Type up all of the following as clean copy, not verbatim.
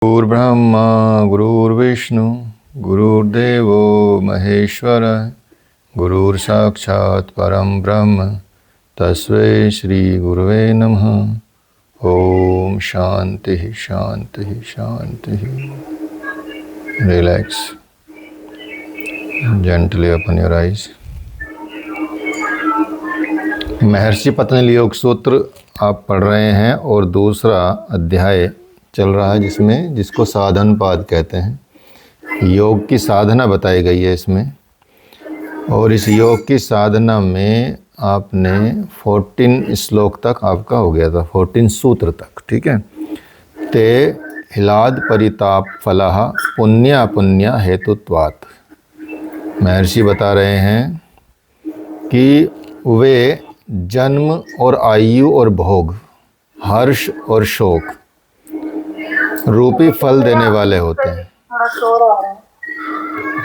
गुरुर्ब्रह्मा गुरुर्विष्णु गुरुर्देवो महेश्वर गुरुर्साक्षात् परम ब्रह्म तस्मै श्री गुरुवे नमः। ओम शांति शांति शांति। Relax gently open your eyes. Maharishi Patanjali योग सूत्र आप पढ़ रहे हैं और दूसरा अध्याय चल रहा है जिसको साधन पाद कहते हैं। योग की साधना बताई गई है इसमें, और इस योग की साधना में आपने 14 श्लोक तक आपका हो गया था, 14 सूत्र तक, ठीक है। ते हिलाद परिताप फलः पुण्य पुण्य हेतुत्वात्। महर्षि बता रहे हैं कि वे जन्म और आयु और भोग, हर्ष और शोक रूपी फल देने वाले होते हैं।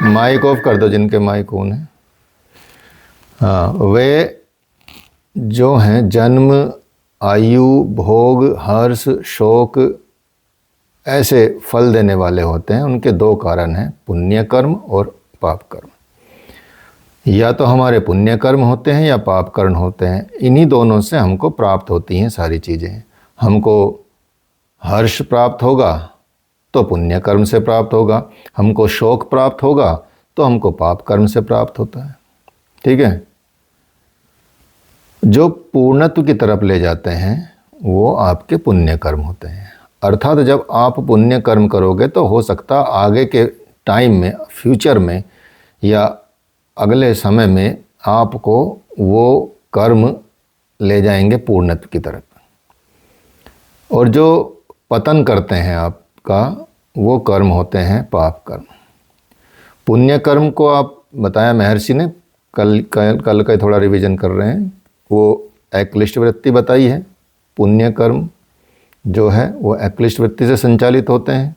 माइक ऑफ कर दो जिनके माइक ऑन है। हाँ, वे जो हैं जन्म, आयु, भोग, हर्ष, शोक ऐसे फल देने वाले होते हैं। उनके दो कारण हैं, पुण्य कर्म और पाप कर्म। या तो हमारे पुण्य कर्म होते हैं या पाप कर्म होते हैं। इन्हीं दोनों से हमको प्राप्त होती हैं सारी चीज़ें। हमको हर्ष प्राप्त होगा तो पुण्य कर्म से प्राप्त होगा, हमको शोक प्राप्त होगा तो हमको पाप कर्म से प्राप्त होता है, ठीक है। जो पूर्णत्व की तरफ ले जाते हैं वो आपके पुण्य कर्म होते हैं। अर्थात जब आप पुण्य कर्म करोगे तो हो सकता आगे के टाइम में, फ्यूचर में या अगले समय में आपको वो कर्म ले जाएंगे पूर्णत्व की तरफ। और जो पतन करते हैं आपका वो कर्म होते हैं पाप कर्म। पुण्य कर्म को आप बताया महर्षि ने, कल का थोड़ा रिवीजन कर रहे हैं। वो अक्लिष्ट वृत्ति बताई है। पुण्य कर्म जो है वो अक्लिष्ट वृत्ति से संचालित होते हैं,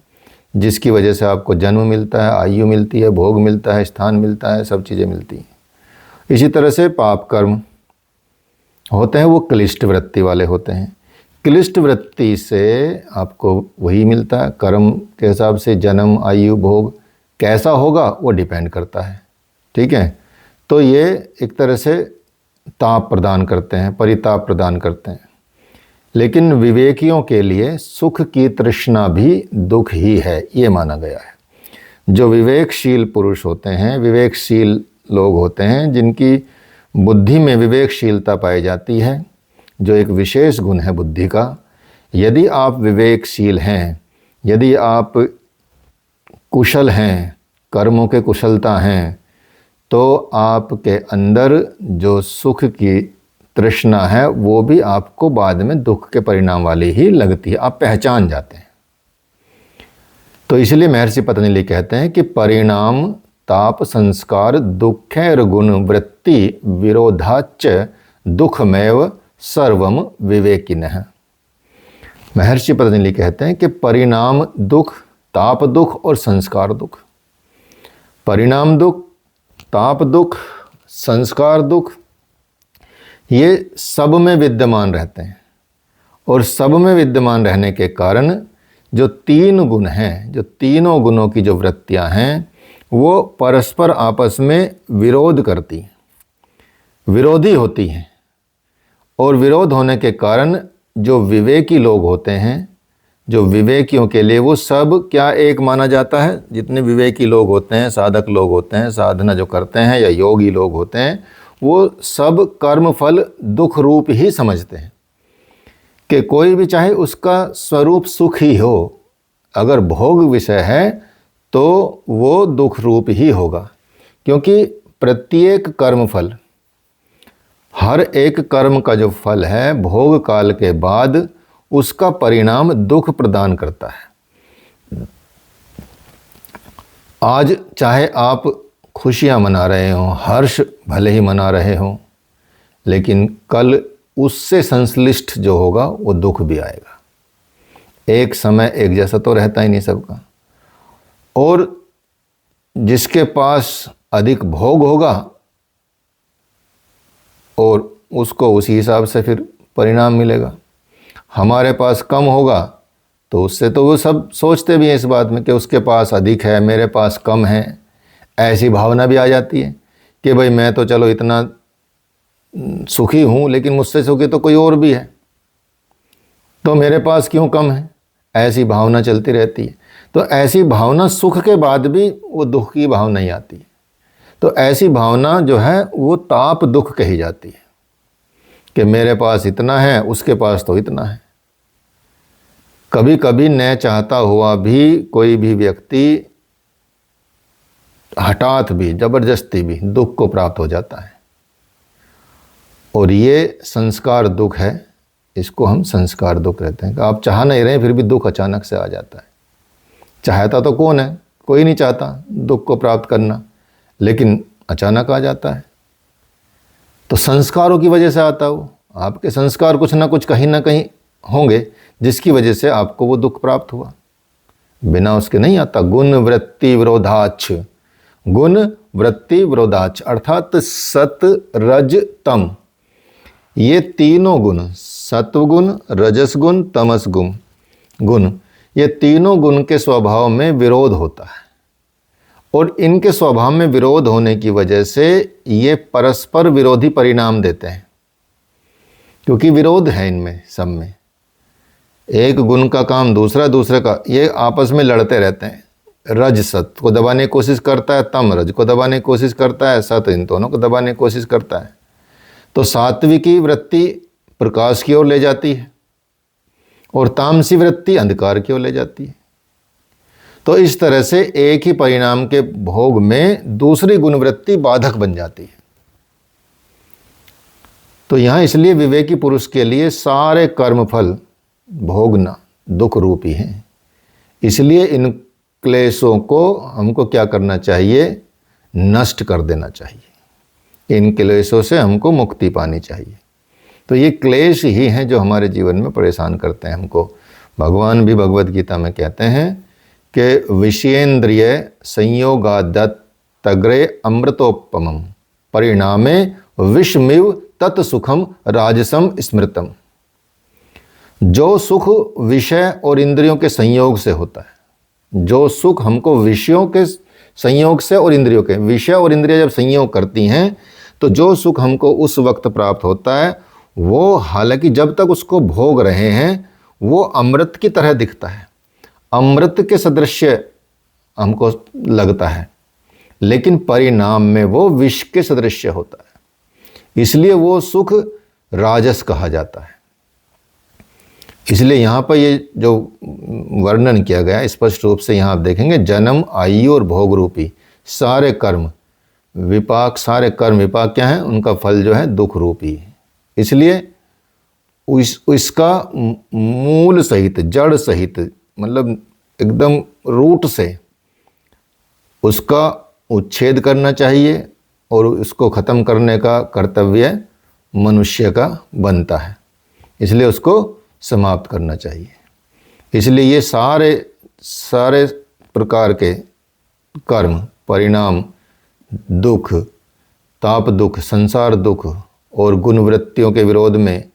जिसकी वजह से आपको जन्म मिलता है, आयु मिलती है, भोग मिलता है, स्थान मिलता है, सब चीज़ें मिलती हैं। इसी तरह से पाप कर्म होते हैं वो क्लिष्ट वृत्ति वाले होते हैं। क्लिष्ट वृत्ति से आपको वही मिलता है। कर्म के हिसाब से जन्म, आयु, भोग कैसा होगा वो डिपेंड करता है, ठीक है। तो ये एक तरह से ताप प्रदान करते हैं, परिताप प्रदान करते हैं। लेकिन विवेकियों के लिए सुख की तृष्णा भी दुख ही है, ये माना गया है। जो विवेकशील पुरुष होते हैं, विवेकशील लोग होते हैं, जिनकी बुद्धि में विवेकशीलता पाई जाती है, जो एक विशेष गुण है बुद्धि का। यदि आप विवेकशील हैं, यदि आप कुशल हैं, कर्मों के कुशलता हैं, तो आपके अंदर जो सुख की तृष्णा है वो भी आपको बाद में दुख के परिणाम वाली ही लगती है, आप पहचान जाते हैं। तो इसलिए महर्षि पतंजलि कहते हैं कि परिणाम ताप संस्कार दुखेर गुण वृत्ति विरोधाच दुखमेव सर्वम विवेकिनः। महर्षि पतंजलि कहते हैं कि परिणाम दुख, ताप दुख और संस्कार दुख। परिणाम दुख, ताप दुख, संस्कार दुख, ये सब में विद्यमान रहते हैं। और सब में विद्यमान रहने के कारण जो तीन गुण हैं, जो तीनों गुणों की जो वृत्तियां हैं, वो परस्पर आपस में विरोध करती हैं, विरोधी होती हैं। और विरोध होने के कारण जो विवेकी लोग होते हैं, जो विवेकियों के लिए वो सब क्या एक माना जाता है। जितने विवेकी लोग होते हैं, साधक लोग होते हैं, साधना जो करते हैं या योगी लोग होते हैं, वो सब कर्म फल दुख रूप ही समझते हैं कि कोई भी चाहे उसका स्वरूप सुख ही हो। अगर भोग विषय है तो वो दुख रूप ही होगा, क्योंकि प्रत्येक कर्म फल, हर एक कर्म का जो फल है भोग काल के बाद उसका परिणाम दुख प्रदान करता है। आज चाहे आप खुशियां मना रहे हों, हर्ष भले ही मना रहे हों, लेकिन कल उससे संश्लिष्ट जो होगा वो दुख भी आएगा। एक समय एक जैसा तो रहता ही नहीं सबका। और जिसके पास अधिक भोग होगा और उसको उसी हिसाब से फिर परिणाम मिलेगा। हमारे पास कम होगा तो उससे तो वो सब सोचते भी हैं इस बात में कि उसके पास अधिक है, मेरे पास कम है। ऐसी भावना भी आ जाती है कि भाई मैं तो चलो इतना सुखी हूँ, लेकिन मुझसे सुखी तो कोई और भी है, तो मेरे पास क्यों कम है। ऐसी भावना चलती रहती है। तो ऐसी भावना सुख के बाद भी वो दुख की भावना ही आती है। तो ऐसी भावना जो है वो ताप दुख कही जाती है कि मेरे पास इतना है, उसके पास तो इतना है। कभी कभी न चाहता हुआ भी कोई भी व्यक्ति हठात भी, जबरदस्ती भी दुख को प्राप्त हो जाता है, और ये संस्कार दुख है। इसको हम संस्कार दुख कहते हैं कि आप चाह नहीं रहे फिर भी दुख अचानक से आ जाता है। चाहता तो कौन है, कोई नहीं चाहता दुख को प्राप्त करना, लेकिन अचानक आ जाता है। तो संस्कारों की वजह से आता हो, आपके संस्कार कुछ ना कुछ कहीं ना कहीं होंगे जिसकी वजह से आपको वो दुख प्राप्त हुआ, बिना उसके नहीं आता। गुण वृत्ति विरोधाच, गुण वृत्ति विरोधाच अर्थात सत रज तम, ये तीनों गुण, सत्वगुण, रजस गुण, तमस गुण, ये तीनों गुण के स्वभाव में विरोध होता है, और इनके स्वभाव में विरोध होने की वजह से ये परस्पर विरोधी परिणाम देते हैं, क्योंकि विरोध है इनमें सब में। एक गुण का काम दूसरा, दूसरे का, ये आपस में लड़ते रहते हैं। रज सत्व को दबाने की कोशिश करता है, तम रज को दबाने की कोशिश करता है, सत इन दोनों को दबाने की कोशिश करता है। तो सात्विकी वृत्ति प्रकाश की ओर ले जाती है और तामसी वृत्ति अंधकार की ओर ले जाती है। तो इस तरह से एक ही परिणाम के भोग में दूसरी गुणवृत्ति बाधक बन जाती है। तो यहाँ इसलिए विवेकी पुरुष के लिए सारे कर्मफल भोगना दुख रूपी हैं। इसलिए इन क्लेशों को हमको क्या करना चाहिए, नष्ट कर देना चाहिए। इन क्लेशों से हमको मुक्ति पानी चाहिए। तो ये क्लेश ही हैं जो हमारे जीवन में परेशान करते हैं हमको। भगवान भी भगवद गीता में कहते हैं कि विषयेंद्रिय संयोगादत्तग्रे अमृतोपमम परिणामे विषमिव तत्सुखम राजसम स्मृतम। जो सुख विषय और इंद्रियों के संयोग से होता है, जो सुख हमको विषयों के संयोग से और इंद्रियों के, विषय और इंद्रियां जब संयोग करती हैं तो जो सुख हमको उस वक्त प्राप्त होता है वो हालांकि जब तक उसको भोग रहे हैं वो अमृत की तरह दिखता है, अमृत के सदृश्य हमको लगता है, लेकिन परिणाम में वो विष के सदृश्य होता है। इसलिए वो सुख राजस कहा जाता है। इसलिए यहाँ पर ये जो वर्णन किया गया स्पष्ट रूप से यहाँ आप देखेंगे, जन्म आयु और भोग रूपी सारे कर्म विपाक, सारे कर्म विपाक क्या है, उनका फल जो है दुख रूपी है। इसलिए इसका मूल सहित, जड़ सहित, मतलब एकदम रूट से उसका उच्छेद करना चाहिए और उसको ख़त्म करने का कर्तव्य मनुष्य का बनता है। इसलिए उसको समाप्त करना चाहिए। इसलिए ये सारे प्रकार के कर्म, परिणाम, दुख, ताप दुख, संसार दुख और गुण वृत्तियों के विरोध में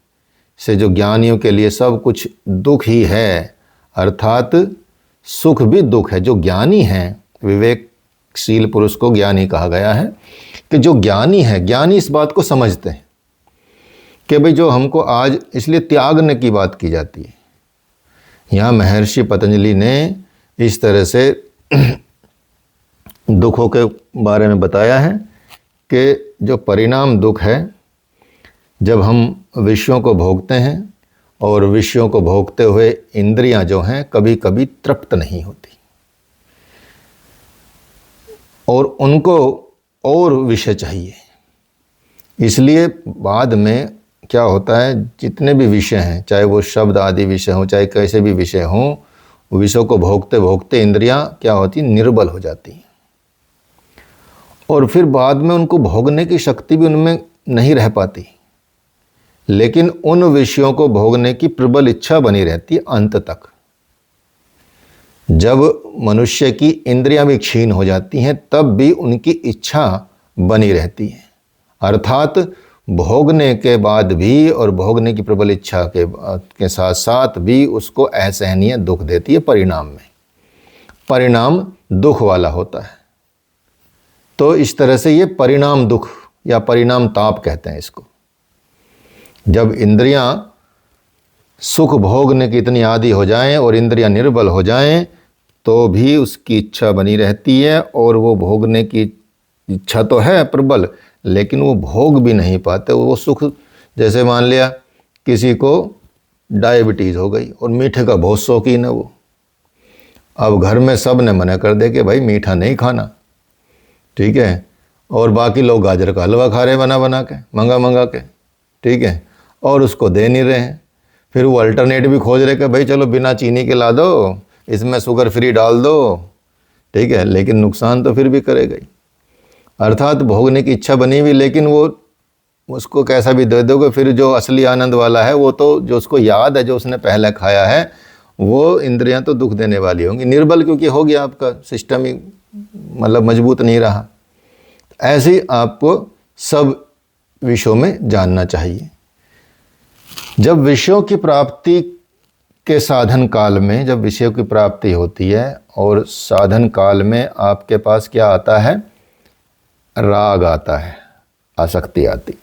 से जो ज्ञानियों के लिए सब कुछ दुख ही है, अर्थात सुख भी दुख है। जो ज्ञानी हैं, विवेकशील पुरुष को ज्ञानी कहा गया है कि जो ज्ञानी है, ज्ञानी इस बात को समझते हैं कि भाई जो हमको आज, इसलिए त्यागने की बात की जाती है। यहाँ महर्षि पतंजलि ने इस तरह से दुखों के बारे में बताया है कि जो परिणाम दुख है, जब हम विषयों को भोगते हैं और विषयों को भोगते हुए इंद्रियां जो हैं कभी कभी तृप्त नहीं होती और उनको और विषय चाहिए। इसलिए बाद में क्या होता है, जितने भी विषय हैं, चाहे वो शब्द आदि विषय हों, चाहे कैसे भी विषय हों, विषयों को भोगते भोगते इंद्रियां क्या होती, निर्बल हो जाती हैं और फिर बाद में उनको भोगने की शक्ति भी उनमें नहीं रह पाती, लेकिन उन विषयों को भोगने की प्रबल इच्छा बनी रहती है अंत तक। जब मनुष्य की इंद्रियां भी क्षीण हो जाती हैं तब भी उनकी इच्छा बनी रहती है, अर्थात भोगने के बाद भी और भोगने की प्रबल इच्छा के साथ साथ भी उसको असहनीय दुख देती है। परिणाम में परिणाम दुख वाला होता है। तो इस तरह से ये परिणाम दुख या परिणाम ताप कहते हैं इसको। जब इंद्रियां सुख भोगने की इतनी आदी हो जाएं और इंद्रियां निर्बल हो जाएं तो भी उसकी इच्छा बनी रहती है, और वो भोगने की इच्छा तो है प्रबल, लेकिन वो भोग भी नहीं पाते वो सुख। जैसे मान लिया किसी को डायबिटीज़ हो गई और मीठे का बहुत शौकीन है वो, अब घर में सब ने मना कर दे कि भाई मीठा नहीं खाना, ठीक है, और बाकी लोग गाजर का हलवा खा रहे बना बना के, मंगा के, ठीक है, और उसको दे नहीं रहे हैं। फिर वो अल्टरनेट भी खोज रहे कि भाई चलो बिना चीनी के ला दो, इसमें शुगर फ्री डाल दो, ठीक है, लेकिन नुकसान तो फिर भी करेगा ही। अर्थात भोगने की इच्छा बनी हुई, लेकिन वो उसको कैसा भी दे दोगे, फिर जो असली आनंद वाला है वो तो जो उसको याद है, जो उसने पहले खाया है, वो इंद्रियां तो दुख देने वाली होंगी। निर्बल क्योंकि हो गया, आपका सिस्टम ही मतलब मजबूत नहीं रहा। ऐसे ही आपको सब विषयों में जानना चाहिए। जब विषयों की प्राप्ति के साधन काल में, जब विषयों की प्राप्ति होती है और साधन काल में आपके पास क्या आता है, राग आता है, आसक्ति आती।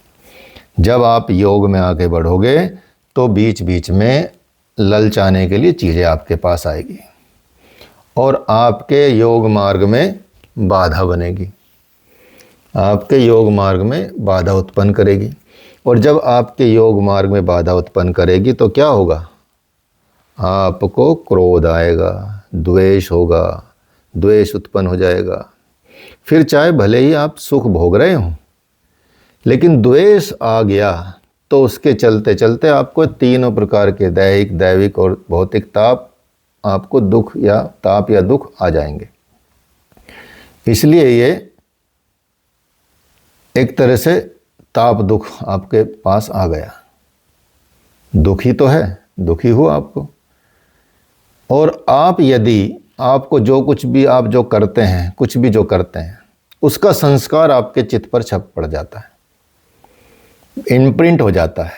जब आप योग में आगे बढ़ोगे तो बीच बीच में ललचाने के लिए चीज़ें आपके पास आएगी और आपके योग मार्ग में बाधा बनेगी, आपके योग मार्ग में बाधा उत्पन्न करेगी। और जब आपके योग मार्ग में बाधा उत्पन्न करेगी तो क्या होगा, आपको क्रोध आएगा, द्वेष होगा, द्वेष उत्पन्न हो जाएगा। फिर चाहे भले ही आप सुख भोग रहे हों, लेकिन द्वेष आ गया तो उसके चलते चलते आपको तीनों प्रकार के दैहिक, दैविक और भौतिक ताप, आपको दुख या ताप या दुख आ जाएंगे। इसलिए ये एक तरह से ताप दुख आपके पास आ गया। दुखी तो है, दुखी हो आपको। और आप यदि आपको जो कुछ भी आप जो करते हैं, कुछ भी जो करते हैं, उसका संस्कार आपके चित्त पर छप पड़ जाता है, इम्प्रिंट हो जाता है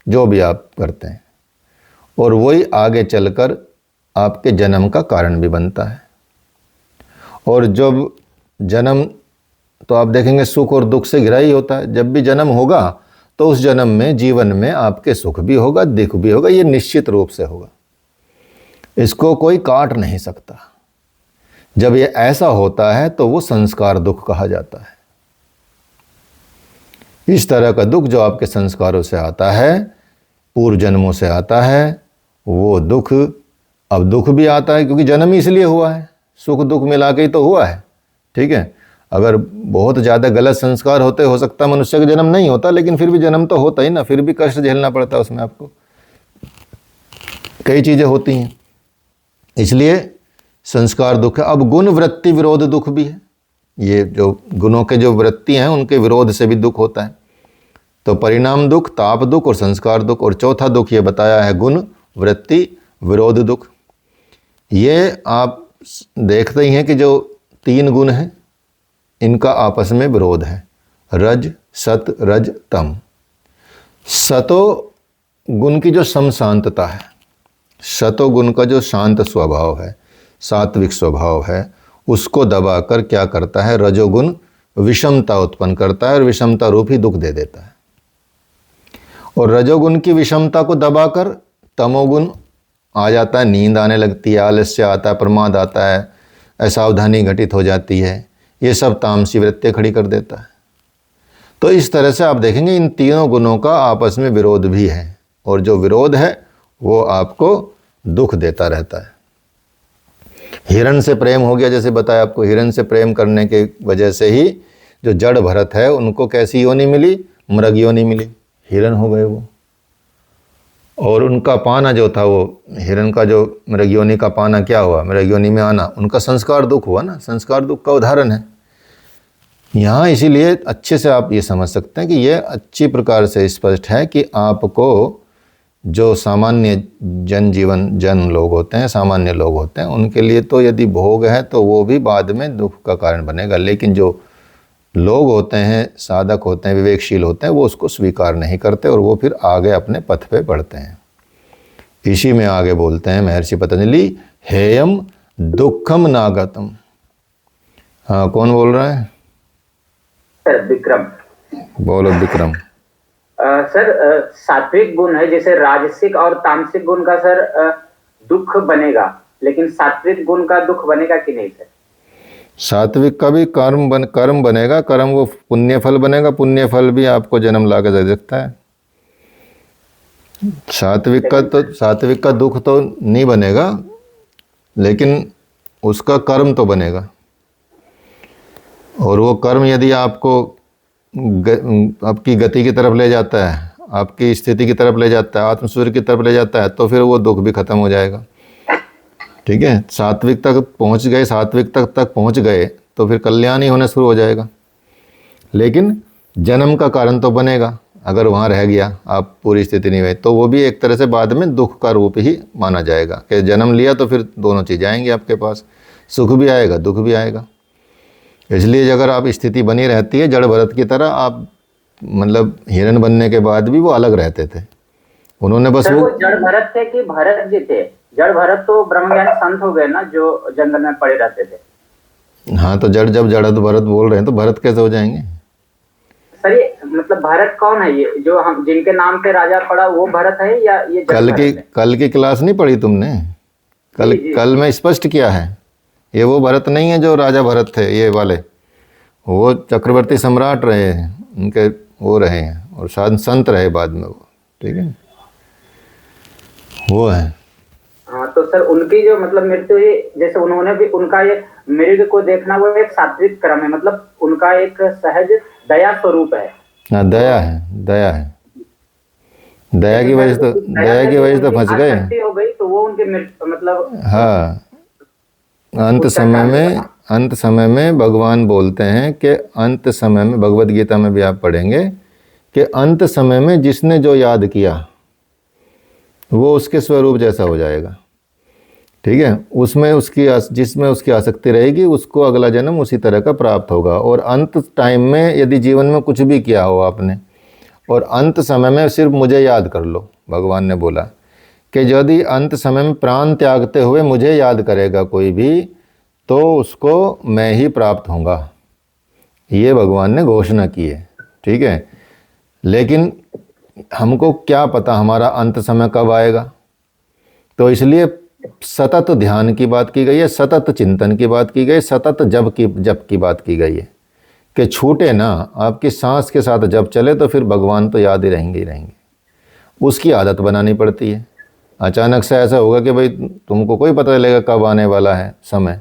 जो भी आप करते हैं, और वही आगे चलकर आपके जन्म का कारण भी बनता है। और जब जन्म, तो आप देखेंगे सुख और दुख से घिरा ही होता है। जब भी जन्म होगा तो उस जन्म में, जीवन में आपके सुख भी होगा, दुख भी होगा, ये निश्चित रूप से होगा, इसको कोई काट नहीं सकता। जब ये ऐसा होता है तो वो संस्कार दुख कहा जाता है। इस तरह का दुख जो आपके संस्कारों से आता है, पूर्व जन्मों से आता है, वो दुख अब दुख भी आता है क्योंकि जन्म ही इसलिए हुआ है, सुख दुख मिला के ही तो हुआ है, ठीक है। अगर बहुत ज़्यादा गलत संस्कार होते, हो सकता है मनुष्य का जन्म नहीं होता, लेकिन फिर भी जन्म तो होता ही ना, फिर भी कष्ट झेलना पड़ता है उसमें, आपको कई चीज़ें होती हैं, इसलिए संस्कार दुख है। अब गुण वृत्ति विरोध दुख भी है, ये जो गुणों के जो वृत्ति हैं उनके विरोध से भी दुख होता है। तो परिणाम दुख, ताप दुख और संस्कार दुख। और चौथा दुख ये बताया है गुण वृत्ति विरोध दुख। ये आप देखते ही हैं कि जो तीन गुण हैं इनका आपस में विरोध है, रज सत रज तम। सतो गुण की जो समशांतता है, सतो गुण का जो शांत स्वभाव है, सात्विक स्वभाव है, उसको दबाकर क्या करता है, रजोगुण विषमता उत्पन्न करता है और विषमता रूप ही दुख दे देता है। और रजोगुण की विषमता को दबाकर तमोगुण आ जाता है, नींद आने लगती है, आलस्य आता है, प्रमाद आता है, असावधानी घटित हो जाती है, ये सब तामसी वृत्तियाँ खड़ी कर देता है। तो इस तरह से आप देखेंगे इन तीनों गुणों का आपस में विरोध भी है, और जो विरोध है वो आपको दुख देता रहता है। हिरण से प्रेम हो गया, जैसे बताया आपको, हिरण से प्रेम करने के वजह से ही जो जड़ भरत है उनको कैसी योनि मिली, मृग योनि मिली, हिरण हो गए वो। और उनका पाना जो था, वो हिरण का जो मृग योनि का पाना क्या हुआ, मृग योनि में आना, उनका संस्कार दुख हुआ ना, संस्कार दुख का उदाहरण है यहाँ। इसीलिए अच्छे से आप ये समझ सकते हैं कि ये अच्छी प्रकार से स्पष्ट है कि आपको जो सामान्य जन लोग होते हैं, सामान्य लोग होते हैं, उनके लिए तो यदि भोग है तो वो भी बाद में दुख का कारण बनेगा, लेकिन जो लोग होते हैं, साधक होते हैं, विवेकशील होते हैं, वो उसको स्वीकार नहीं करते और वो फिर आगे अपने पथ पे बढ़ते हैं। इसी में आगे बोलते हैं महर्षि पतंजलि, हेयम दुखम नागतम। हाँ, कौन बोल रहा है? सर विक्रम। बोलो विक्रम। सर सात्विक गुण है, जैसे राजसिक और तामसिक गुण का सर दुख बनेगा, लेकिन सात्विक गुण का दुख बनेगा कि नहीं सर? सात्विक का भी कर्म बनेगा, कर्म वो पुण्य फल बनेगा, पुण्य फल भी आपको जन्म ला के दे सकता है। सात्विक का दुख तो नहीं बनेगा, लेकिन उसका कर्म तो बनेगा। और वो कर्म यदि आपको आपकी गति की तरफ ले जाता है, आपकी स्थिति की तरफ ले जाता है, आत्मसूर्य की तरफ ले जाता है, तो फिर वो दुख भी खत्म हो जाएगा। ठीक है, सात्विक तक पहुंच गए, सात्विक तक पहुंच गए तो फिर कल्याण ही होना शुरू हो जाएगा। लेकिन जन्म का कारण तो बनेगा, अगर वहाँ रह गया, आप पूरी स्थिति नहीं हुई, तो वो भी एक तरह से बाद में दुख का रूप ही माना जाएगा कि जन्म लिया तो फिर दोनों चीज़ें आएंगी आपके पास, सुख भी आएगा, दुख भी आएगा। इसलिए अगर आप स्थिति बनी रहती है जड़ भरत की तरह, आप मतलब हिरण बनने के बाद भी वो अलग रहते थे, उन्होंने बस वो जड़ भरत थे कि भरत जी थे? जड़ भरत तो ब्रह्मज्ञानी संत हो गए ना, जो जंगल में पड़े रहते थे। हाँ, तो जब जड़ भरत बोल रहे हैं तो भरत कैसे हो जाएंगे? सर ये मतलब भरत कौन है? ये जो हम जिनके नाम पे राजा पड़ा वो भरत है या ये कल की क्लास नहीं पढ़ी तुमने? कल में स्पष्ट किया है, ये वो भरत नहीं है जो राजा भरत थे, ये वाले वो चक्रवर्ती सम्राट रहे हैं, उनके वो रहे हैं और संत रहे बाद में वो। ठीक है, वो है। हाँ, तो सर उनकी जो मतलब मृत्यु हुई, जैसे उन्होंने भी, उनका ये मृग को देखना वो एक सात्विक कर्म है, मतलब उनका एक सहज दया स्वरूप है। हाँ, दया है, दया है। दया की वजह से तो फंस गए। हो गई तो वो उनके मतलब, हाँ, अंत समय में भगवान बोलते हैं कि अंत समय में, भगवत गीता में भी आप पढ़ेंगे कि अंत समय में जिसने जो याद किया वो उसके स्वरूप जैसा हो जाएगा। ठीक है, जिसमें उसकी आसक्ति रहेगी उसको अगला जन्म उसी तरह का प्राप्त होगा। और अंत टाइम में यदि जीवन में कुछ भी किया हो आपने, और अंत समय में सिर्फ मुझे याद कर लो, भगवान ने बोला कि यदि अंत समय में प्राण त्यागते हुए मुझे याद करेगा कोई भी, तो उसको मैं ही प्राप्त होऊंगा, ये भगवान ने घोषणा की है। ठीक है, लेकिन हमको क्या पता हमारा अंत समय कब आएगा, तो इसलिए सतत ध्यान की बात की गई है, सतत चिंतन की बात की गई, सतत जप की बात की गई है कि छूटे ना, आपकी सांस के साथ जब चले तो फिर भगवान तो याद ही रहेंगे ही रहेंगे। उसकी आदत बनानी पड़ती है। अचानक से ऐसा होगा कि भाई तुमको कोई पता चलेगा कब आने वाला है समय,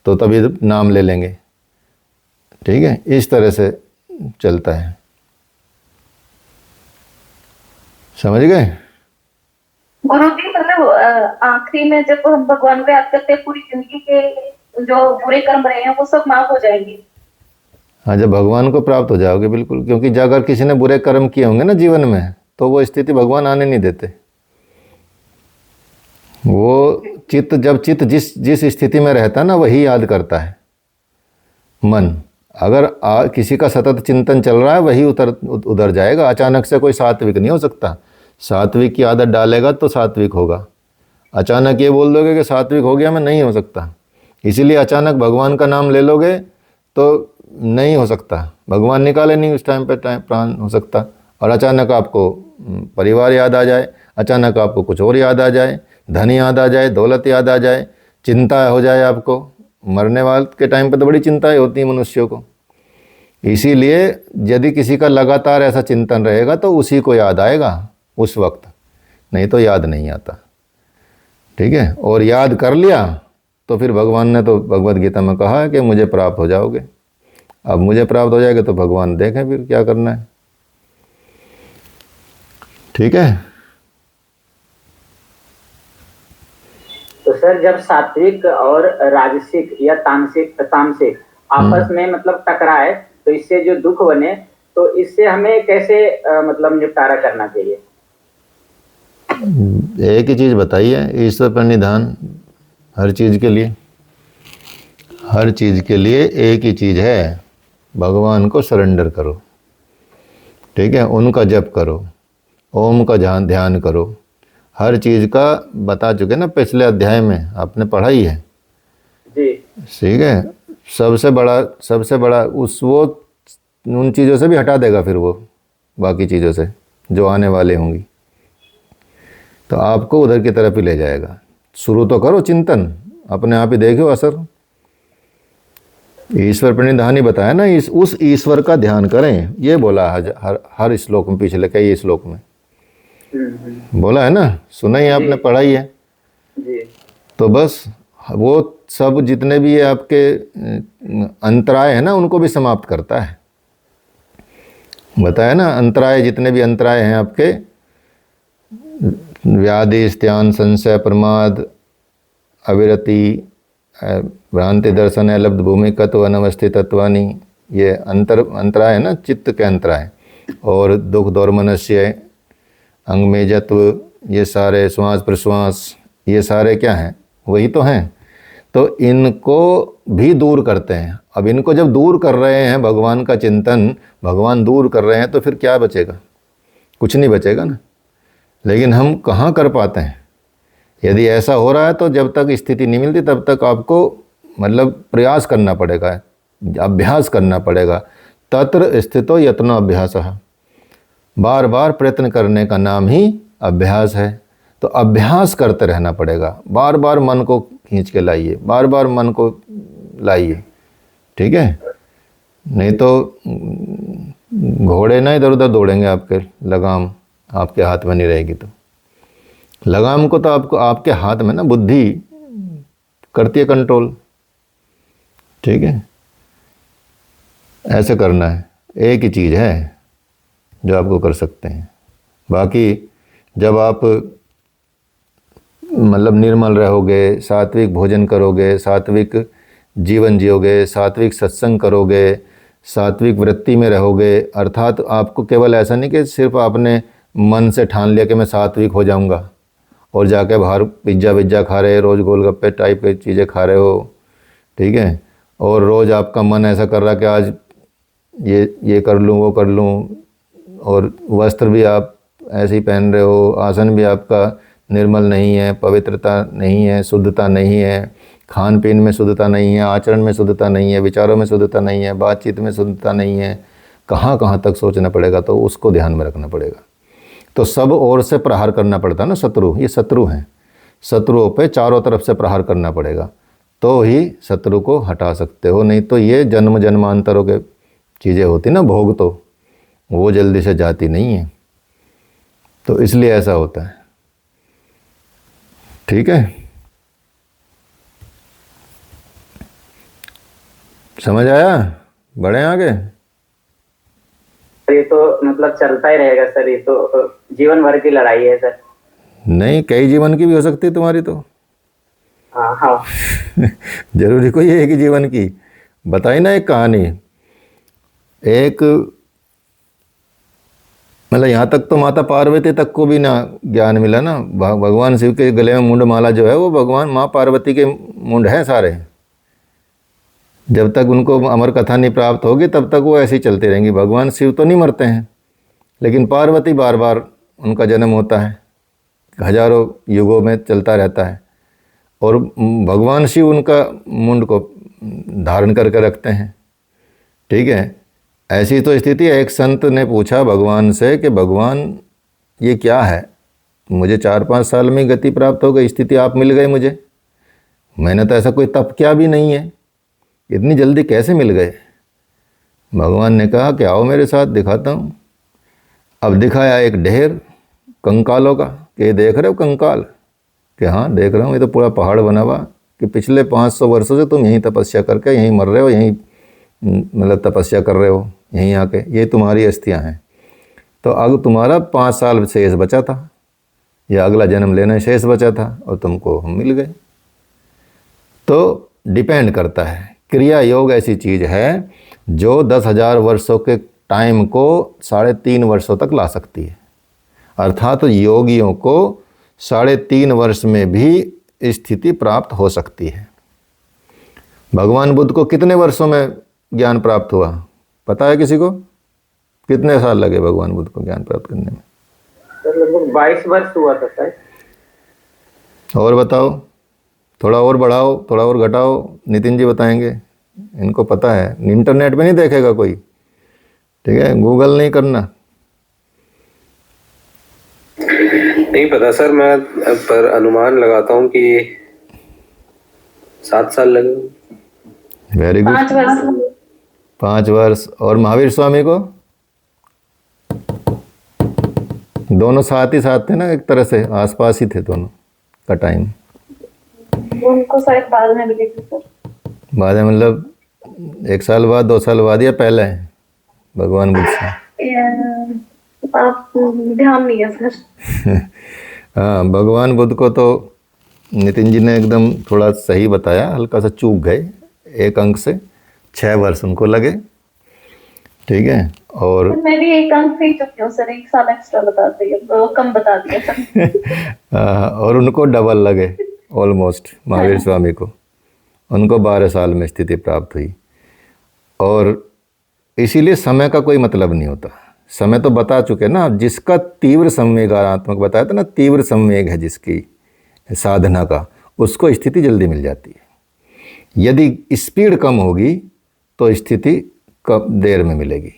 तो तभी नाम ले लेंगे। ठीक है, इस तरह से चलता है। समझ गए? गुरु जी, मतलब आखिरी में जब हम भगवान को याद करते हैं, पूरी जिंदगी के जो बुरे कर्म रहे हैं वो सब माफ हो जाएंगे। हाँ, जब भगवान को प्राप्त हो जाओगे, बिल्कुल। क्योंकि जब अगर किसी ने बुरे कर्म किए होंगे ना जीवन में, तो वो स्थिति भगवान आने नहीं देते। वो चित्त जिस स्थिति में रहता है ना, वही याद करता है मन। अगर किसी का सतत चिंतन चल रहा है, वही उधर जाएगा। अचानक से कोई सात्विक नहीं हो सकता। सात्विक की आदत डालेगा तो सात्विक होगा। अचानक ये बोल दोगे कि सात्विक हो गया मैं, नहीं हो सकता। इसीलिए अचानक भगवान का नाम ले लोगे तो नहीं हो सकता, भगवान निकाले नहीं उस टाइम पे प्राण हो सकता। और अचानक आपको परिवार याद आ जाए, अचानक आपको कुछ और याद आ जाए, धन याद आ जाए, दौलत याद आ जाए, चिंता हो जाए आपको। मरने वाले के टाइम पे तो बड़ी चिंताएं होती हैं मनुष्यों को। इसीलिए यदि किसी का लगातार ऐसा चिंतन रहेगा तो उसी को याद आएगा उस वक्त, नहीं तो याद नहीं आता। ठीक है, और याद कर लिया तो फिर भगवान ने तो भगवत गीता में कहा है कि मुझे प्राप्त हो जाओगे। अब मुझे प्राप्त हो जाएगा तो भगवान देखें फिर क्या करना है। ठीक है, तो सर जब सात्विक और राजसिक या तामसिक आपस में मतलब टकराए, तो इससे जो दुख बने, तो इससे हमें कैसे मतलब निपटारा करना चाहिए? एक ही चीज बताइए, ईश्वर पर निधान। हर चीज के लिए एक ही चीज है, भगवान को सरेंडर करो, ठीक है, उनका जप करो, ओम का ध्यान करो। हर चीज़ का बता चुके ना पिछले अध्याय में, आपने पढ़ा ही है जी। ठीक है। सबसे बड़ा वो उन चीज़ों से भी हटा देगा फिर वो, बाकी चीज़ों से जो आने वाले होंगी, तो आपको उधर की तरफ ही ले जाएगा। शुरू तो करो चिंतन, अपने आप ही देखो असर। ईश्वर प्रणिधान ही बताया ना, उस ईश्वर का ध्यान करें, ये बोला हर श्लोक में, पिछले कई श्लोक में बोला है ना, सुना ही आपने, पढ़ा ही है जी। तो बस वो सब जितने भी ये आपके अंतराय है ना, उनको भी समाप्त करता है। बताया ना, अंतराय, जितने भी अंतराय हैं आपके, व्याधि, स्त्यान, संशय, प्रमाद, अविरति, भ्रांति दर्शन, लब्ध भूमिकत्व, अनवस्थितत्वानि, ये अंतराय है ना, चित्त के अंतराय, और दुख, दौर्मनस्य, अंगमेजत्व, ये सारे, श्वास प्रश्वास, ये सारे क्या हैं, वही तो हैं। तो इनको भी दूर करते हैं। अब इनको जब दूर कर रहे हैं, भगवान का चिंतन, भगवान दूर कर रहे हैं, तो फिर क्या बचेगा? कुछ नहीं बचेगा ना। लेकिन हम कहाँ कर पाते हैं? यदि ऐसा हो रहा है तो जब तक स्थिति नहीं मिलती तब तक आपको मतलब प्रयास करना पड़ेगा, अभ्यास करना पड़ेगा। तत्र स्थितो यत्नो अभ्यासः, बार बार प्रयत्न करने का नाम ही अभ्यास है। तो अभ्यास करते रहना पड़ेगा, बार बार मन को खींच के लाइए, बार बार मन को लाइए, ठीक है। नहीं तो घोड़े ना इधर उधर दौड़ेंगे, आपके लगाम आपके हाथ में नहीं रहेगी। तो लगाम को तो आपको आपके हाथ में ना बुद्धि करती है कंट्रोल, ठीक है। ऐसे करना है, एक ही चीज़ है जो आपको कर सकते हैं। बाकी जब आप मतलब निर्मल रहोगे, सात्विक भोजन करोगे, सात्विक जीवन जियोगे, सात्विक सत्संग करोगे, सात्विक वृत्ति में रहोगे, अर्थात आपको केवल ऐसा नहीं कि सिर्फ आपने मन से ठान लिया कि मैं सात्विक हो जाऊंगा और जाके बाहर पिज्ज़ा विज्जा खा रहे, रोज़ गोलगप्पे टाइप की चीज़ें खा रहे हो, ठीक है, और रोज़ आपका मन ऐसा कर रहा कि आज ये कर लूँ, वो कर लूँ, और वस्त्र भी आप ऐसे ही पहन रहे हो, आसन भी आपका निर्मल नहीं है, पवित्रता नहीं है, शुद्धता नहीं है, खान पीन में शुद्धता नहीं है, आचरण में शुद्धता नहीं है, विचारों में शुद्धता नहीं है, बातचीत में शुद्धता नहीं है, कहाँ कहाँ तक सोचना पड़ेगा। तो उसको ध्यान में रखना पड़ेगा। तो सब ओर से प्रहार करना पड़ता है ना, शत्रु, ये शत्रु हैं, शत्रुओं पे चारों तरफ से प्रहार करना पड़ेगा तो ही शत्रु को हटा सकते हो। नहीं तो ये जन्म जन्मांतरों के चीज़ें होती ना, भोग, तो वो जल्दी से जाती नहीं है। तो इसलिए ऐसा होता है, ठीक है। समझ आया? बढ़े आगे? ये तो मतलब चलता ही रहेगा सर, ये तो जीवन भर की लड़ाई है सर। नहीं, कई जीवन की भी हो सकती है तुम्हारी तो। हाँ हाँ। जरूरी कोई एक ही जीवन की। बताई ना एक कहानी, एक मतलब यहाँ तक तो माता पार्वती तक को भी ना ज्ञान मिला ना। भगवान शिव के गले में मुंड माला जो है वो भगवान माँ पार्वती के मुंड हैं सारे। जब तक उनको अमर कथा नहीं प्राप्त होगी तब तक वो ऐसे ही चलती रहेंगी। भगवान शिव तो नहीं मरते हैं, लेकिन पार्वती बार बार उनका जन्म होता है, हजारों युगों में चलता रहता है, और भगवान शिव उनका मुंड को धारण करके रखते हैं, ठीक है। ऐसी तो स्थिति है। एक संत ने पूछा भगवान से कि भगवान ये क्या है, मुझे 4-5 साल में गति प्राप्त हो गई, स्थिति आप मिल गए मुझे, मैंने तो ऐसा कोई तप किया भी नहीं है, इतनी जल्दी कैसे मिल गए? भगवान ने कहा कि आओ मेरे साथ दिखाता हूँ। अब दिखाया एक ढेर कंकालों का, कि ये देख रहे हो कंकाल? कि हाँ देख रहा हूँ, ये तो पूरा पहाड़ बना हुआ, कि पिछले 500 वर्षों से तुम यहीं तपस्या करके यहीं मर रहे हो, यहीं मतलब तपस्या कर रहे हो यहीं आके, ये तुम्हारी अस्थियाँ हैं। तो अब तुम्हारा 5 साल शेष बचा था, या अगला जन्म लेना शेष बचा था, और तुमको हम मिल गए। तो डिपेंड करता है। क्रिया योग ऐसी चीज़ है जो 10,000 वर्षों के टाइम को 3.5 वर्षों तक ला सकती है। अर्थात योगियों को 3.5 वर्ष में भी स्थिति प्राप्त हो सकती है। भगवान बुद्ध को कितने वर्षों में ज्ञान प्राप्त हुआ? पता है किसी को? कितने साल लगे भगवान बुद्ध को ज्ञान प्राप्त करने में? सर लगभग 22 वर्ष हुआ था सर। और बताओ, थोड़ा और बढ़ाओ, थोड़ा और घटाओ, नितिन जी बताएंगे। इनको पता है, इंटरनेट पे नहीं देखेगा कोई, ठीक है, गूगल नहीं करना। नहीं पता सर, मैं पर अनुमान लगाता हूँ कि 7 साल लगे। वेरी गुड, 5 वर्ष। 5 वर्ष। और महावीर स्वामी को? दोनों साथ ही साथ थे ना, एक तरह से आसपास ही थे दोनों का टाइम। उनको शायद बाद में मिली थी सर। बाद में मतलब 1 साल बाद, 2 साल बाद, या पहले भगवान बुद्ध से? आप ध्यान नहीं है सर। हाँ, भगवान बुद्ध को तो नितिन जी ने एकदम थोड़ा सही बताया, हल्का सा चूक गए, 1 अंक से 6 वर्ष उनको लगे, ठीक है। और मैं भी 1 अंक से ही चुकी हूँ सर, 1 साल एक्स्ट्रा बता दिया, तो कम बता दिया सर। और उनको डबल लगे ऑलमोस्ट, महावीर स्वामी को। उनको 12 साल में स्थिति प्राप्त हुई। और इसीलिए समय का कोई मतलब नहीं होता। समय तो बता चुके ना, जिसका तीव्र संवेगात्मक बताया था ना, तीव्र संवेग है जिसकी साधना का, उसको स्थिति जल्दी मिल जाती है। यदि स्पीड कम होगी तो स्थिति कम देर में मिलेगी।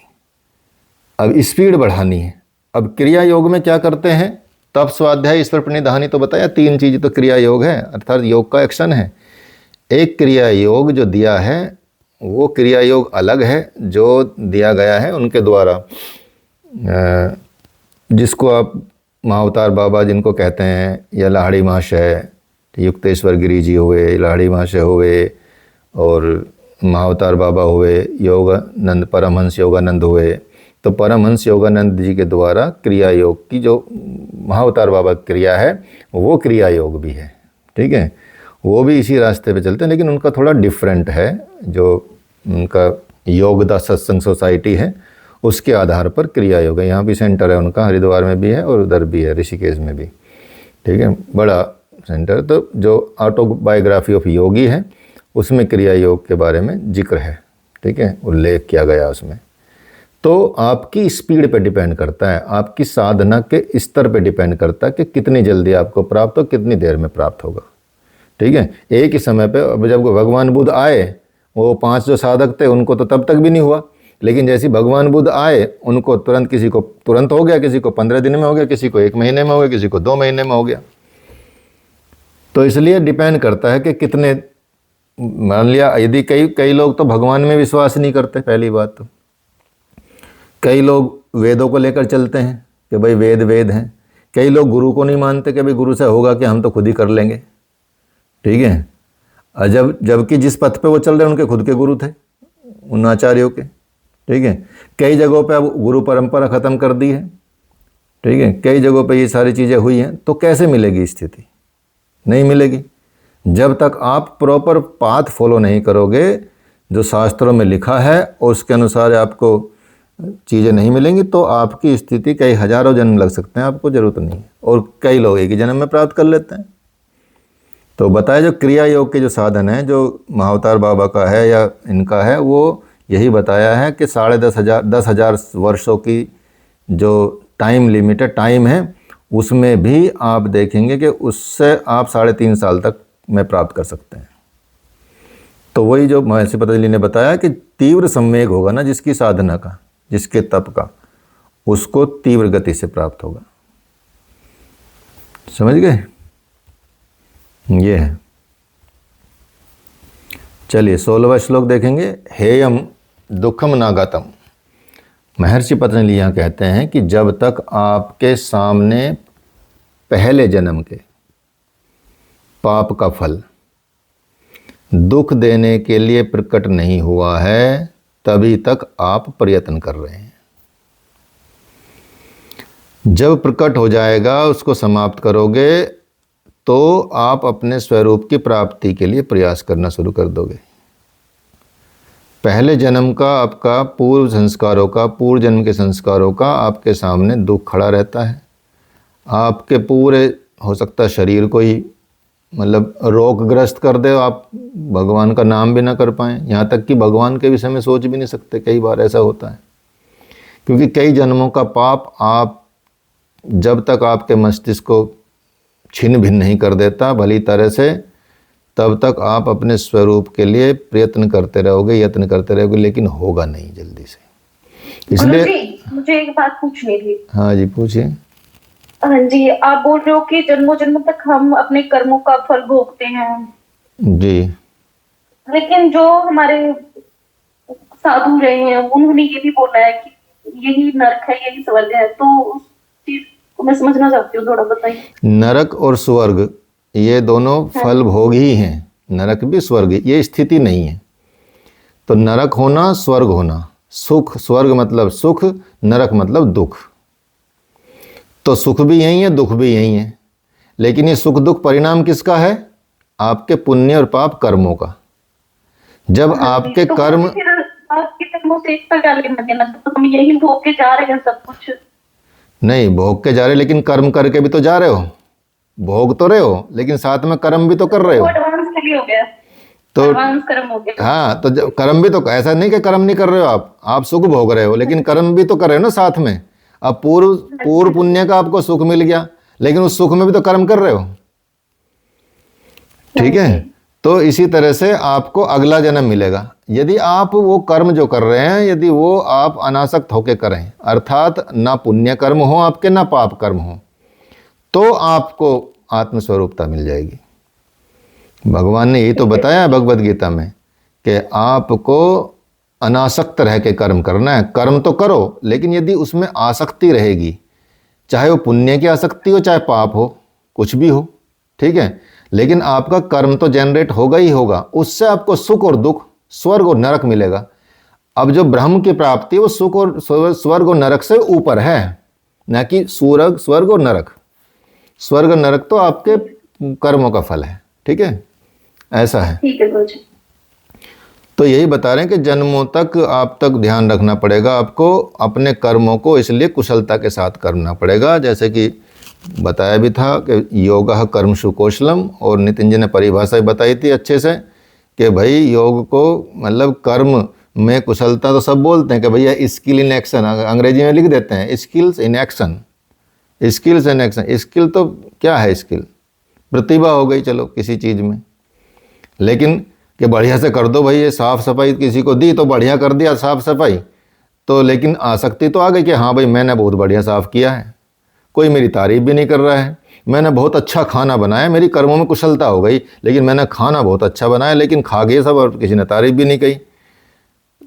अब स्पीड बढ़ानी है। अब क्रिया योग में क्या करते हैं? तप, स्वाध्याय, ईश्वर प्रणिधानी तो बताया, 3 चीज़ तो क्रिया योग है, अर्थात योग का एक्शन है। एक क्रिया योग जो दिया है वो क्रिया योग अलग है जो दिया गया है उनके द्वारा, जिसको आप महाअवतार बाबा जिनको कहते हैं, या लाहड़ी महाशय, युक्तेश्वर गिरी जी हुए, लाहड़ी महाशय हुए, और महाअवतार बाबा हुए, योगानंद, परमहंस योगानंद हुए। तो परमहंस योगानंद जी के द्वारा क्रिया योग की जो महाअवतार बाबा क्रिया है वो क्रिया योग भी है, ठीक है। वो भी इसी रास्ते पे चलते हैं, लेकिन उनका थोड़ा डिफरेंट है। जो उनका योगदा सत्संग सोसाइटी है उसके आधार पर क्रिया योग है। यहाँ भी सेंटर है उनका, हरिद्वार में भी है और उधर भी है, ऋषिकेश में भी, ठीक है, बड़ा सेंटर। तो जो ऑटोबायोग्राफी ऑफ योगी है उसमें क्रिया योग के बारे में जिक्र है, ठीक है, उल्लेख किया गया उसमें। तो आपकी स्पीड पे डिपेंड करता है, आपकी साधना के स्तर पे डिपेंड करता है कि कितनी जल्दी आपको प्राप्त हो, कितनी देर में प्राप्त होगा, ठीक है। एक ही समय पे, अब जब भगवान बुद्ध आए, वो 5 जो साधक थे उनको तो तब तक भी नहीं हुआ, लेकिन जैसे भगवान बुद्ध आए उनको तुरंत, किसी को तुरंत हो गया, किसी को 15 दिन में हो गया, किसी को 1 महीने में हो गया, किसी को 2 महीने में हो गया। तो इसलिए डिपेंड करता है कि कितने, मान लिया यदि कई लोग तो भगवान में विश्वास नहीं करते, पहली बात तो कई लोग वेदों को लेकर चलते हैं कि भाई वेद वेद हैं। कई लोग गुरु को नहीं मानते कि भाई गुरु से होगा कि हम तो खुद ही कर लेंगे, ठीक है। और जबकि जिस पथ पे वो चल रहे हैं उनके खुद के गुरु थे, उन आचार्यों के, ठीक है। कई जगहों पे अब गुरु परंपरा ख़त्म कर दी है, ठीक है, कई जगहों पे ये सारी चीज़ें हुई हैं। तो कैसे मिलेगी स्थिति? नहीं मिलेगी जब तक आप प्रॉपर पाथ फॉलो नहीं करोगे, जो शास्त्रों में लिखा है और उसके अनुसार आपको चीज़ें नहीं मिलेंगी। तो आपकी स्थिति कई हजारों जन्म लग सकते हैं, आपको ज़रूरत नहीं है, और कई लोग एक ही जन्म में प्राप्त कर लेते हैं। तो बताया जो क्रिया योग के जो साधन है, जो महाअवतार बाबा का है या इनका है, वो यही बताया है कि 10,000 वर्षों की जो टाइम लिमिट है, टाइम है, उसमें भी आप देखेंगे कि उससे आप 3.5 साल तक में प्राप्त कर सकते हैं। तो वही जो महर्षि पतंजलि ने बताया कि तीव्र संवेग होगा ना जिसकी साधना का, जिसके तप का, उसको तीव्र गति से प्राप्त होगा। समझ गए? ये है। चलिए 16वां श्लोक देखेंगे। हेयम दुखम नागतम। महर्षि पतंजलि यहाँ कहते हैं कि जब तक आपके सामने पहले जन्म के पाप का फल दुख देने के लिए प्रकट नहीं हुआ है, तभी तक आप प्रयत्न कर रहे हैं। जब प्रकट हो जाएगा, उसको समाप्त करोगे, तो आप अपने स्वरूप की प्राप्ति के लिए प्रयास करना शुरू कर दोगे। पहले जन्म का आपका पूर्व संस्कारों का, पूर्व जन्म के संस्कारों का आपके सामने दुख खड़ा रहता है। आपके पूरे, हो सकता है शरीर को ही मतलब रोगग्रस्त कर दे, आप भगवान का नाम भी ना कर पाएँ, यहाँ तक कि भगवान के विषय में सोच भी नहीं सकते। कई बार ऐसा होता है, क्योंकि कई जन्मों का पाप आप जब तक आपके मस्तिष्क को छिन्न भिन्न नहीं कर देता भली तरह से, तब तक आप अपने स्वरूप के लिए प्रयत्न करते रहोगे, यत्न करते रहोगे, लेकिन होगा नहीं जल्दी से। इसलिए गुरुजी, मुझे एक बात पूछनी थी। हाँ जी, पूछिए। हाँ जी, आप बोल रहे हो कि जन्मों जन्मों तक हम अपने कर्मों का फल भोगते हैं जी। लेकिन जो हमारे साधु रहे हैं उन्होंने ये भी बोला है कि यही नरक है, यही स्वर्ग है, तो उस चीज को मैं समझना चाहती हूँ, थोड़ा बताइए। नरक और स्वर्ग ये दोनों फल भोग ही हैं। नरक भी स्वर्ग, ये स्थिति नहीं है। तो नरक होना, स्वर्ग होना, सुख, स्वर्ग मतलब सुख, नरक मतलब दुख। तो सुख भी यही है, दुख भी यही है, लेकिन ये सुख दुख परिणाम किसका है? आपके पुण्य और पाप कर्मों का। जब आपके तो कर्म, फिर आपके कर्मों से इसका क्या लेना देना? तो हम यही भोग के जा रहे हैं सब कुछ। नहीं भोग के जा रहे, लेकिन कर्म करके भी तो जा रहे हो। भोग तो रहे हो, लेकिन साथ में कर्म भी तो कर रहे हो। एडवांस के लिए हो गया, तो एडवांस कर्म हो गया। हाँ, तो जब कर्म भी तो, ऐसा नहीं कि कर्म नहीं कर रहे हो आप सुख भोग रहे हो, लेकिन कर्म भी तो कर रहे हो ना साथ में। अब पूर्व पुण्य का आपको सुख मिल गया, लेकिन उस सुख में भी तो कर्म कर रहे हो। ठीक है, तो इसी तरह से आपको अगला जन्म मिलेगा। यदि आप वो कर्म जो कर रहे हैं, यदि वो आप अनासक्त होकर करें, अर्थात ना पुण्य कर्म हो आपके, ना पाप कर्म हो, तो आपको आत्मस्वरूपता मिल जाएगी। भगवान ने यही तो बताया भगवद गीता में कि आपको अनासक्त रह के कर्म करना है। कर्म तो करो, लेकिन यदि उसमें आसक्ति रहेगी, चाहे वो पुण्य की आसक्ति हो, चाहे पाप हो, कुछ भी हो, ठीक है, लेकिन आपका कर्म तो जनरेट होगा ही होगा। उससे आपको सुख और दुख, स्वर्ग और नरक मिलेगा। अब जो ब्रह्म की प्राप्ति है वो सुख और स्वर्ग और नरक से ऊपर है, ना कि स्वर्ग और नरक। स्वर्ग और नरक तो आपके कर्मों का फल है। ठीक है, ऐसा है। ठीक है गुरुजी। तो यही बता रहे हैं कि जन्मों तक आप तक ध्यान रखना पड़ेगा आपको, अपने कर्मों को इसलिए कुशलता के साथ करना पड़ेगा। जैसे कि बताया भी था कि योगः कर्मसु कौशलम, और नितिन जी ने परिभाषा बताई थी अच्छे से कि भाई योग को मतलब कर्म में कुशलता, तो सब बोलते हैं कि भैया स्किल इन एक्शन, अंग्रेजी में लिख देते हैं skills in action, skills in action. Skill तो क्या है? स्किल प्रतिभा हो गई चलो किसी चीज़ में, लेकिन कि बढ़िया से कर दो भाई, ये साफ़ सफाई किसी को दी तो बढ़िया कर दिया साफ़ सफाई, तो लेकिन आसक्ति तो आ गई कि हाँ भाई मैंने बहुत बढ़िया साफ़ किया है, कोई मेरी तारीफ भी नहीं कर रहा है। मैंने बहुत अच्छा खाना बनाया, मेरी कर्मों में कुशलता हो गई, लेकिन मैंने खाना बहुत अच्छा बनाया, लेकिन खा गए सब और किसी ने तारीफ भी नहीं कही,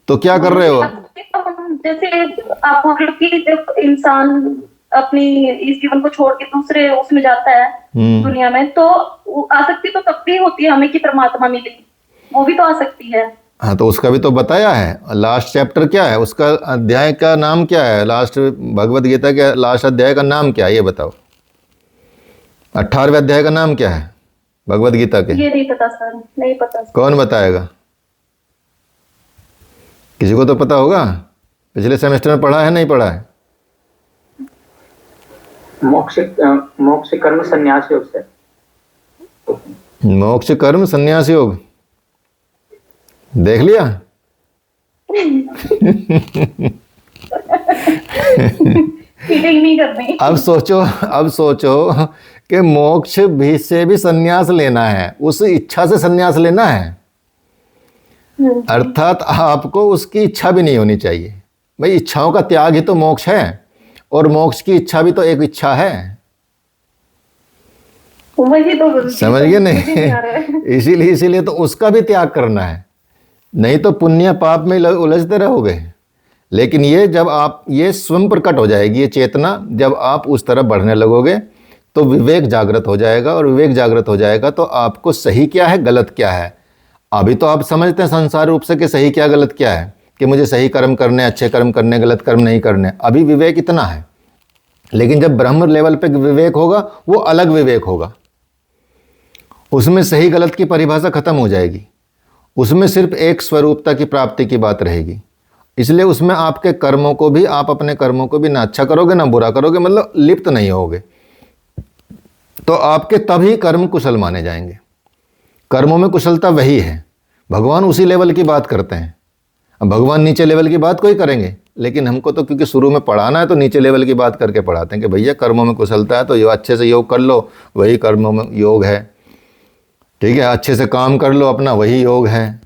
तो क्या कर रहे हो? जैसे आप बोल रहे हो कि जब इंसान अपनी इस जीवन को छोड़ के दूसरे उसमें जाता है दुनिया में, तो आसक्ति तो तब भी होती है हमें कि परमात्मा मिले, वो भी तो आ सकती है। हाँ, तो उसका भी तो बताया है। लास्ट चैप्टर क्या है, उसका अध्याय का नाम क्या है? लास्ट भगवद गीता के लास्ट अध्याय का नाम क्या है ये बताओ। 18वें अध्याय का नाम क्या है भगवद गीता के? ये नहीं पता सर, नहीं पता सर। कौन बताएगा? किसी को तो पता होगा, पिछले सेमेस्टर में पढ़ा है नहीं पढ़ा है? मोक्ष कर्म संन्यास योग से। मोक्ष कर्म संन्यास योग देख लिया? फीलिंग नहीं करनी। अब सोचो कि मोक्ष भी से भी संन्यास लेना है, उस इच्छा से संन्यास लेना है, अर्थात आपको उसकी इच्छा भी नहीं होनी चाहिए। भाई इच्छाओं का त्याग ही तो मोक्ष है, और मोक्ष की इच्छा भी तो एक इच्छा है। वही तो समझ गए नहीं? इसीलिए तो उसका भी त्याग करना है, नहीं तो पुण्य पाप में उलझते रहोगे। लेकिन ये जब आप ये स्वयं प्रकट हो जाएगी ये चेतना, जब आप उस तरफ बढ़ने लगोगे तो विवेक जागृत हो जाएगा, और विवेक जागृत हो जाएगा तो आपको सही क्या है गलत क्या है। अभी तो आप समझते हैं संसार रूप से कि सही क्या गलत क्या है, कि मुझे सही कर्म करने, अच्छे कर्म करने, गलत कर्म नहीं करने, अभी विवेक इतना है। लेकिन जब ब्रह्म लेवल पे विवेक होगा वो अलग विवेक होगा, उसमें सही गलत की परिभाषा खत्म हो जाएगी, उसमें सिर्फ एक स्वरूपता की प्राप्ति की बात रहेगी। इसलिए उसमें आपके कर्मों को भी, आप अपने कर्मों को भी ना अच्छा करोगे ना बुरा करोगे, मतलब लिप्त नहीं होगे, तो आपके तभी कर्म कुशल माने जाएंगे। कर्मों में कुशलता वही है। भगवान उसी लेवल की बात करते हैं। अब भगवान नीचे लेवल की बात कोई करेंगे, लेकिन हमको तो क्योंकि शुरू में पढ़ाना है तो नीचे लेवल की बात करके पढ़ाते हैं कि भैया कर्मों में कुशलता है तो यो अच्छे से योग कर लो, वही कर्मों में योग है। ठीक है, अच्छे से काम कर लो अपना, वही योग है।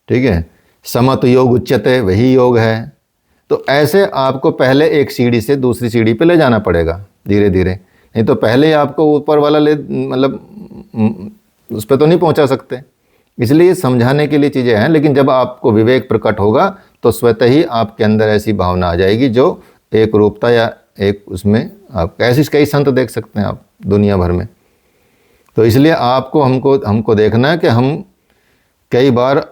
ठीक है, समत योग उच्यते, वही योग है। तो ऐसे आपको पहले एक सीढ़ी से दूसरी सीढ़ी पे ले जाना पड़ेगा धीरे धीरे, नहीं तो पहले ही आपको ऊपर वाला मतलब उस पर तो नहीं पहुंचा सकते। इसलिए समझाने के लिए चीज़ें हैं, लेकिन जब आपको विवेक प्रकट होगा तो स्वतः ही आपके अंदर ऐसी भावना आ जाएगी जो एक रूपता या एक उसमें आप ऐसी कई संत देख सकते हैं आप दुनिया भर में। तो इसलिए आपको हमको देखना है कि हम कई बार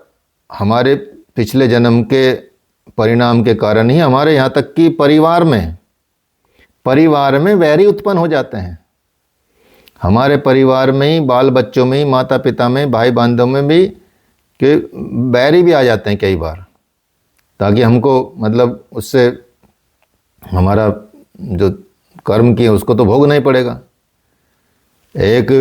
हमारे पिछले जन्म के परिणाम के कारण ही हमारे यहाँ तक कि परिवार में वैरी उत्पन्न हो जाते हैं। हमारे परिवार में ही, बाल बच्चों में ही, माता पिता में, भाई बंधुओं में भी कि बैरी भी आ जाते हैं कई बार, ताकि हमको मतलब उससे हमारा जो कर्म किए उसको तो भोगना ही पड़ेगा। एक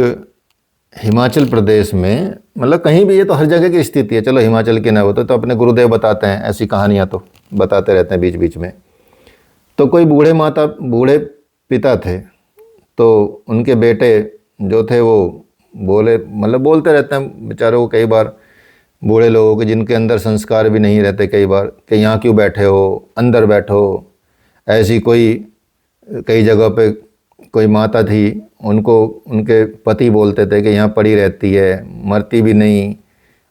हिमाचल प्रदेश में, मतलब कहीं भी, ये तो हर जगह की स्थिति है, चलो हिमाचल की ना हो तो अपने गुरुदेव बताते हैं, ऐसी कहानियाँ तो बताते रहते हैं बीच बीच में। तो कोई बूढ़े पिता थे, तो उनके बेटे जो थे वो बोलते रहते हैं बेचारों को कई बार, बूढ़े लोगों के जिनके अंदर संस्कार भी नहीं रहते कई बार, कि यहाँ क्यों बैठे हो, अंदर बैठो। ऐसी कई जगह पे कोई माता थी, उनको उनके पति बोलते थे कि यहाँ पड़ी रहती है, मरती भी नहीं,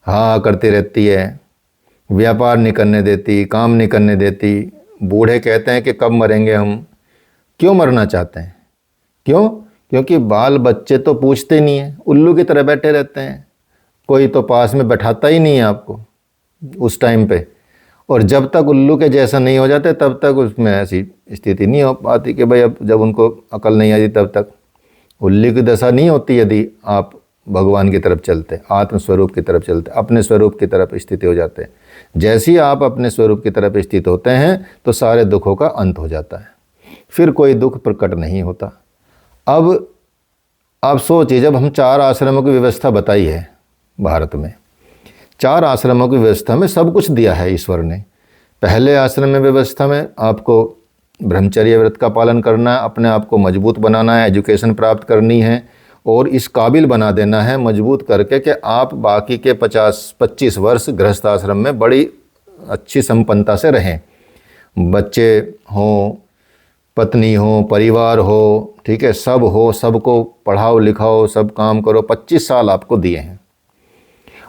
हाँ करती रहती है, व्यापार नहीं करने देती, काम नहीं करने देती। बूढ़े कहते हैं कि कब मरेंगे हम। क्यों मरना चाहते हैं? क्यों? क्योंकि बाल बच्चे तो पूछते नहीं हैं, उल्लू की तरह बैठे रहते हैं, कोई तो पास में बैठाता ही नहीं है आपको उस टाइम पे। और जब तक उल्लू के जैसा नहीं हो जाते तब तक उसमें ऐसी स्थिति नहीं हो पाती कि भाई अब जब उनको अकल नहीं आती तब तक उल्लू की दशा नहीं होती यदि आप भगवान की तरफ चलते, आत्म स्वरूप की तरफ चलते, अपने स्वरूप की तरफ स्थित हो जाते हैं। जैसे ही आप अपने स्वरूप की तरफ स्थित होते हैं तो सारे दुखों का अंत हो जाता है, फिर कोई दुख प्रकट नहीं होता। अब आप सोचिए, जब हम 4 आश्रमों की व्यवस्था बताई है भारत में, 4 आश्रमों की व्यवस्था में सब कुछ दिया है ईश्वर ने। पहले आश्रम में व्यवस्था में आपको ब्रह्मचर्य व्रत का पालन करना है, अपने आप को मजबूत बनाना है, एजुकेशन प्राप्त करनी है और इस काबिल बना देना है मजबूत करके कि आप बाकी के 25 वर्ष गृहस्थ आश्रम में बड़ी अच्छी संपन्नता से रहें। बच्चे हों, पत्नी हो, परिवार हो, ठीक है, सब हो, सबको पढ़ाओ लिखाओ, सब काम करो। 25 साल आपको दिए हैं,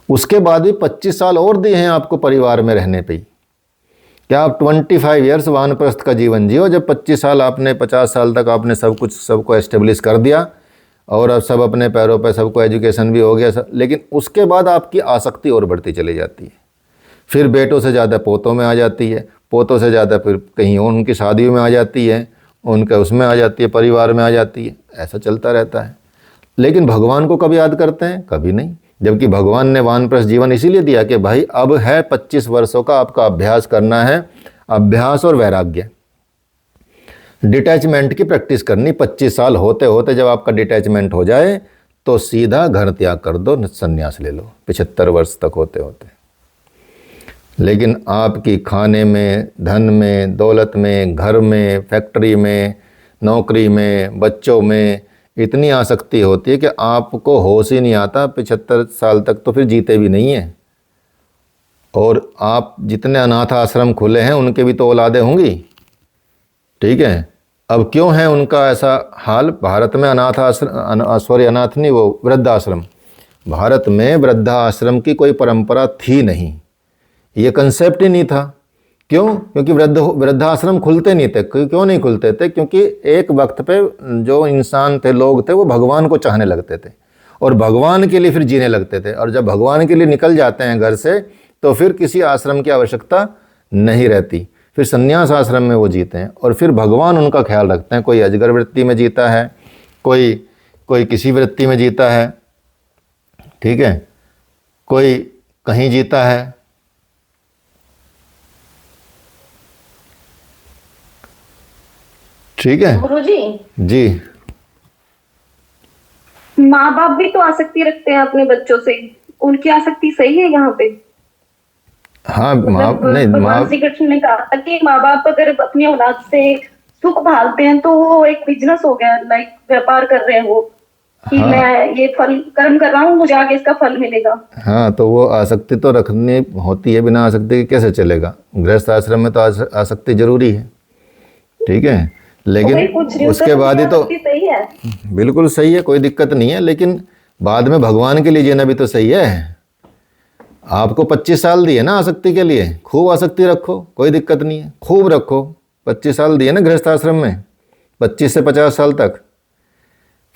उसके बाद भी 25 साल और दिए हैं आपको परिवार में रहने पे। क्या आप 25 ईयर्स वानप्रस्थ का जीवन जियो, जब 25 साल आपने 50 साल तक आपने सबको एस्टेब्लिश कर दिया और अब सब अपने पैरों पे, सबको एजुकेशन भी हो गया सब, लेकिन उसके बाद आपकी आसक्ति और बढ़ती चली जाती है। फिर बेटों से ज़्यादा पोतों में आ जाती है, पोतों से ज़्यादा फिर कहीं और उनकी शादियों में आ जाती है, उनका उसमें आ जाती है, परिवार में आ जाती है, ऐसा चलता रहता है। लेकिन भगवान को कभी याद करते हैं? कभी नहीं। जबकि भगवान ने वानप्रस्थ जीवन इसीलिए दिया कि भाई अब है 25 वर्षों का आपका अभ्यास करना है, अभ्यास और वैराग्य, डिटैचमेंट की प्रैक्टिस करनी। 25 साल होते होते जब आपका डिटैचमेंट हो जाए तो सीधा घर त्याग कर दो, संन्यास ले लो 75 वर्ष तक होते होते। लेकिन आपकी खाने में, धन में, दौलत में, घर में, फैक्ट्री में, नौकरी में, बच्चों में इतनी आसक्ति होती है कि आपको होश ही नहीं आता। 75 साल तक तो फिर जीते भी नहीं हैं। और आप जितने अनाथ आश्रम खुले हैं उनके भी तो औलादे होंगी, ठीक है। अब क्यों है उनका ऐसा हाल? भारत में अनाथ वृद्धाश्रम, भारत में वृद्धाश्रम की कोई परंपरा थी नहीं, ये कंसेप्ट ही नहीं था। क्यों? क्योंकि वृद्धाश्रम खुलते नहीं थे। क्यों नहीं खुलते थे? क्योंकि एक वक्त पे जो इंसान थे, लोग थे, वो भगवान को चाहने लगते थे और भगवान के लिए फिर जीने लगते थे। और जब भगवान के लिए निकल जाते हैं घर से तो फिर किसी आश्रम की आवश्यकता नहीं रहती, फिर संन्यास आश्रम में वो जीते हैं और फिर भगवान उनका ख्याल रखते हैं। कोई अजगर वृत्ति में जीता है, कोई किसी वृत्ति में जीता है, ठीक है, कोई कहीं जीता है। ठीक है गुरुजी जी। माँ बाप भी तो आसक्ति रखते हैं अपने बच्चों से उनकी आसक्ति सही है यहाँ पे? हाँ माँ मतलब नहीं माँ भगवान श्री कृष्ण ने कहा था कि माँ बाप अगर अपनी औलाद से सुख भालते हैं तो वो एक बिजनेस हो गया, लाइक व्यापार कर रहे हैं वो, कि हाँ मैं ये फल कर्म कर रहा हूँ, मुझे आगे इसका फल मिलेगा। हाँ, तो वो आसक्ति तो रखनी होती है, बिना आसक्ति के कैसे चलेगा? गृहस्थ आश्रम में तो आसक्ति जरूरी है, ठीक है, वही लेकिन पूछ रही हूँ उसके सर, बाद ही तो आसक्ति सही है? बिल्कुल सही है, कोई दिक्कत नहीं है, लेकिन बाद में भगवान के लिए जीना भी तो सही है। आपको 25 साल दिए ना आसक्ति के लिए, खूब आसक्ति रखो, कोई दिक्कत नहीं है, खूब रखो। 25 साल दिए ना गृहस्थ आश्रम में, 25 से 50 साल तक,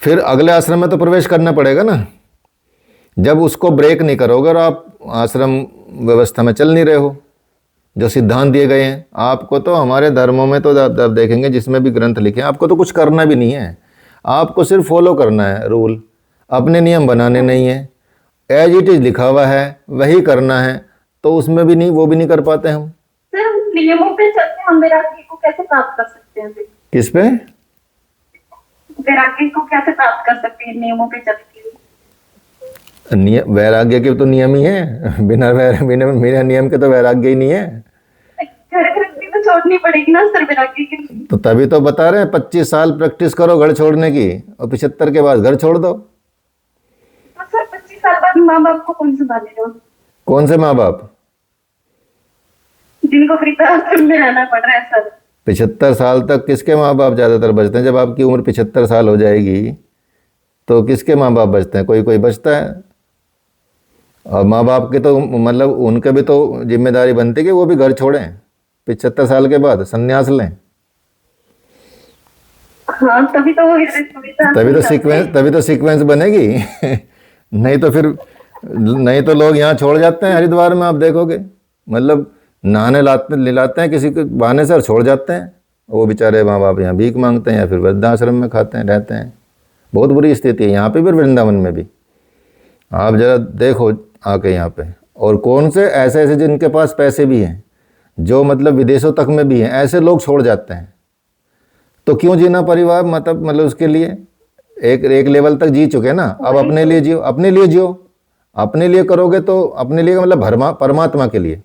फिर अगले आश्रम में तो प्रवेश करना पड़ेगा ना। जब उसको ब्रेक नहीं करोगे और आप आश्रम व्यवस्था में चल नहीं रहे हो, जो सिद्धांत दिए गए हैं आपको, तो हमारे धर्मों में तो आप देखेंगे जिसमें भी ग्रंथ लिखे हैं, आपको तो कुछ करना भी नहीं है, आपको सिर्फ फॉलो करना है रूल, अपने नियम बनाने नहीं है, एज इट इज लिखा हुआ है वही करना है, तो उसमें भी नहीं, वो भी नहीं कर पाते हम। सर नियमों पे चलते हम वैराग्य को कैसे प्राप्त कर सकते हैं? किस पे? वैराग्य को कैसे प्राप्त कर सकते हैं नियमों पे चल के? वैराग्य के तो नियम ही है, बिना नियम के तो वैराग्य ही नहीं है। घर गृहस्थी तो छोड़नी पड़ेगी ना सर वैराग्य के लिए। तो तभी तो बता रहे हैं 25 साल प्रैक्टिस करो घर छोड़ने की, और 75 के बाद घर छोड़ दो। तो सर 25 साल बाद माँ बाप को कौन संभालेगा? कौन से माँ बाप? जिनको वृद्धाश्रम में रहना पड़ रहा है सर। 75 साल तक किसके माँ बाप ज़्यादातर बचते हैं? जब आपकी उम्र 75 साल हो जाएगी तो किसके माँ बाप बचते हैं? कोई कोई बचता है। और माँ बाप के तो मतलब उनके भी तो जिम्मेदारी बनती है कि वो भी घर छोड़ें 75 साल के बाद, संन्यास लें। हाँ तभी तो सीक्वेंस बनेगी। नहीं तो लोग यहाँ छोड़ जाते हैं हरिद्वार में, आप देखोगे, मतलब नहाने लाते हैं किसी के बहाने से और छोड़ जाते हैं, वो बेचारे माँ बाप यहाँ भीख मांगते हैं या फिर वृद्धाश्रम में खाते हैं, रहते हैं। बहुत बुरी स्थिति है यहाँ पे भी, वृंदावन में भी। आप जरा देखो आके यहाँ पे, और कौन से ऐसे जिनके पास पैसे भी हैं, जो मतलब विदेशों तक में भी हैं, ऐसे लोग छोड़ जाते हैं। तो क्यों जीना परिवार? मतलब उसके लिए एक लेवल तक जी चुके ना, अब अपने लिए जियो, अपने लिए करोगे तो अपने लिए मतलब परमात्मा के लिए।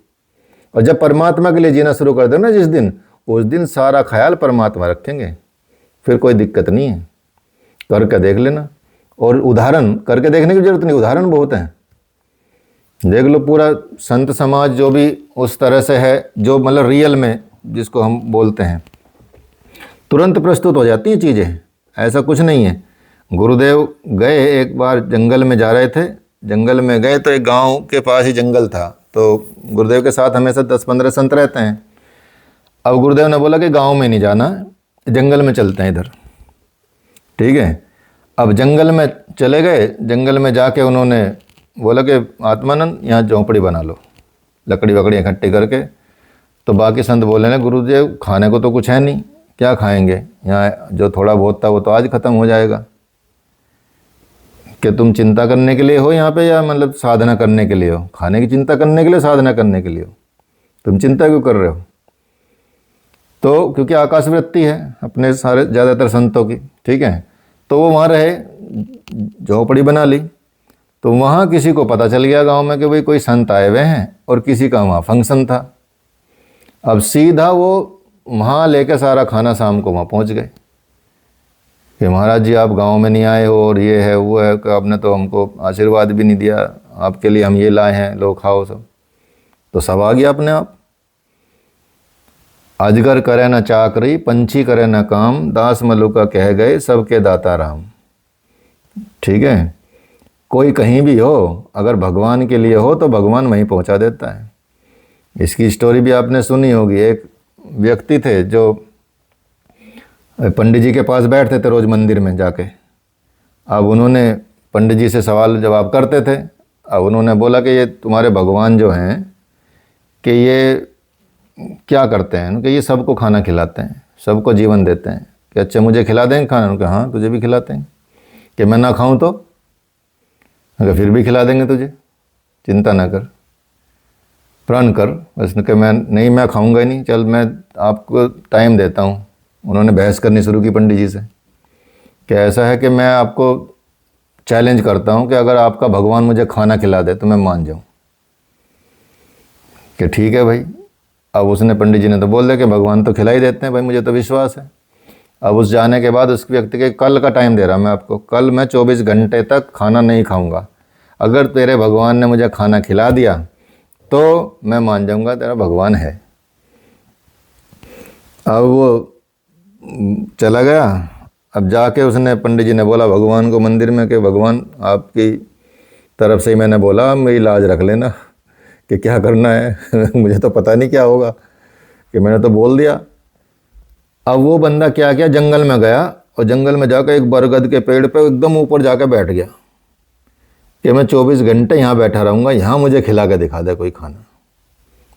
और जब परमात्मा के लिए जीना शुरू कर दो ना जिस दिन, उस दिन सारा ख्याल परमात्मा रखेंगे, फिर कोई दिक्कत नहीं है। करके देख लेना, और उदाहरण करके देखने की जरूरत नहीं, उदाहरण बहुत हैं। देख लो पूरा संत समाज जो भी उस तरह से है, जो मतलब रियल में जिसको हम बोलते हैं, तुरंत प्रस्तुत हो जाती हैं चीज़ें, ऐसा कुछ नहीं है। गुरुदेव गए एक बार, जंगल में जा रहे थे, जंगल में गए तो एक गांव के पास ही जंगल था, तो गुरुदेव के साथ हमेशा 10-15 संत रहते हैं। अब गुरुदेव ने बोला कि गांव में नहीं जाना, जंगल में चलते हैं इधर, ठीक है। अब जंगल में चले गए, जंगल में जाके उन्होंने बोला कि आत्मानंद यहाँ झोंपड़ी बना लो, लकड़ी वकड़ी इकट्ठी करके। तो बाकी संत बोले ना, गुरुदेव खाने को तो कुछ है नहीं, क्या खाएंगे, यहाँ जो थोड़ा बहुत था वो तो आज ख़त्म हो जाएगा। कि तुम चिंता करने के लिए हो यहाँ पे, या मतलब साधना करने के लिए हो? खाने की चिंता करने के लिए, साधना करने के लिए हो? तुम चिंता क्यों कर रहे हो? तो क्योंकि आकाश वृत्ति है अपने सारे ज़्यादातर संतों की, ठीक है। तो वो वहाँ रहे, झोपड़ी बना ली। तो वहाँ किसी को पता चल गया गांव में कि भाई कोई संत आए हुए हैं, और किसी का वहाँ फंक्शन था। अब सीधा वो वहाँ लेके सारा खाना शाम को वहाँ पहुँच गए कि महाराज जी आप गांव में नहीं आए हो, और ये है वो है, कि आपने तो हमको आशीर्वाद भी नहीं दिया, आपके लिए हम ये लाए हैं, लो खाओ सब। तो सब आ गया अपने आप। अजगर करे न चाकरी, पंछी करे न काम, दास मलुका कह गए सबके दाता राम। ठीक है, कोई कहीं भी हो, अगर भगवान के लिए हो तो भगवान वहीं पहुंचा देता है। इसकी स्टोरी भी आपने सुनी होगी। एक व्यक्ति थे जो पंडित जी के पास बैठते थे रोज़ मंदिर में जाके। अब उन्होंने पंडित जी से सवाल जवाब करते थे। अब उन्होंने बोला कि ये तुम्हारे भगवान जो हैं कि ये क्या करते हैं? कि ये सबको खाना खिलाते हैं, सबको जीवन देते हैं। कि अच्छा मुझे खिला देंगे खाना? उनका हाँ तुझे भी खिलाते हैं। कि मैं ना खाऊं तो? अगर फिर भी खिला देंगे तुझे, चिंता ना कर, प्रण कर बस। कि मैं खाऊंगा ही नहीं, चल मैं आपको टाइम देता हूँ। उन्होंने बहस करनी शुरू की पंडित जी से कि ऐसा है कि मैं आपको चैलेंज करता हूँ कि अगर आपका भगवान मुझे खाना खिला दे तो मैं मान जाऊँ कि ठीक है भाई। अब उसने, पंडित जी ने तो बोल दिया कि भगवान तो खिला ही देते हैं भाई, मुझे तो विश्वास है। अब उस जाने के बाद उस व्यक्ति के कल का टाइम दे रहा मैं आपको, कल मैं 24 घंटे तक खाना नहीं खाऊंगा, अगर तेरे भगवान ने मुझे खाना खिला दिया तो मैं मान जाऊंगा तेरा भगवान है। अब वो चला गया। अब जाके उसने, पंडित जी ने बोला भगवान को मंदिर में कि भगवान आपकी तरफ से ही मैंने बोला, मेरी लाज रख लेना कि क्या करना है मुझे तो पता नहीं क्या होगा, कि मैंने तो बोल दिया। अब वो बंदा क्या किया, जंगल में गया और जंगल में जाकर एक बरगद के पेड़ पे एकदम ऊपर जाकर बैठ गया कि मैं 24 घंटे यहाँ बैठा रहूँगा, यहाँ मुझे खिला के दिखा दे कोई खाना,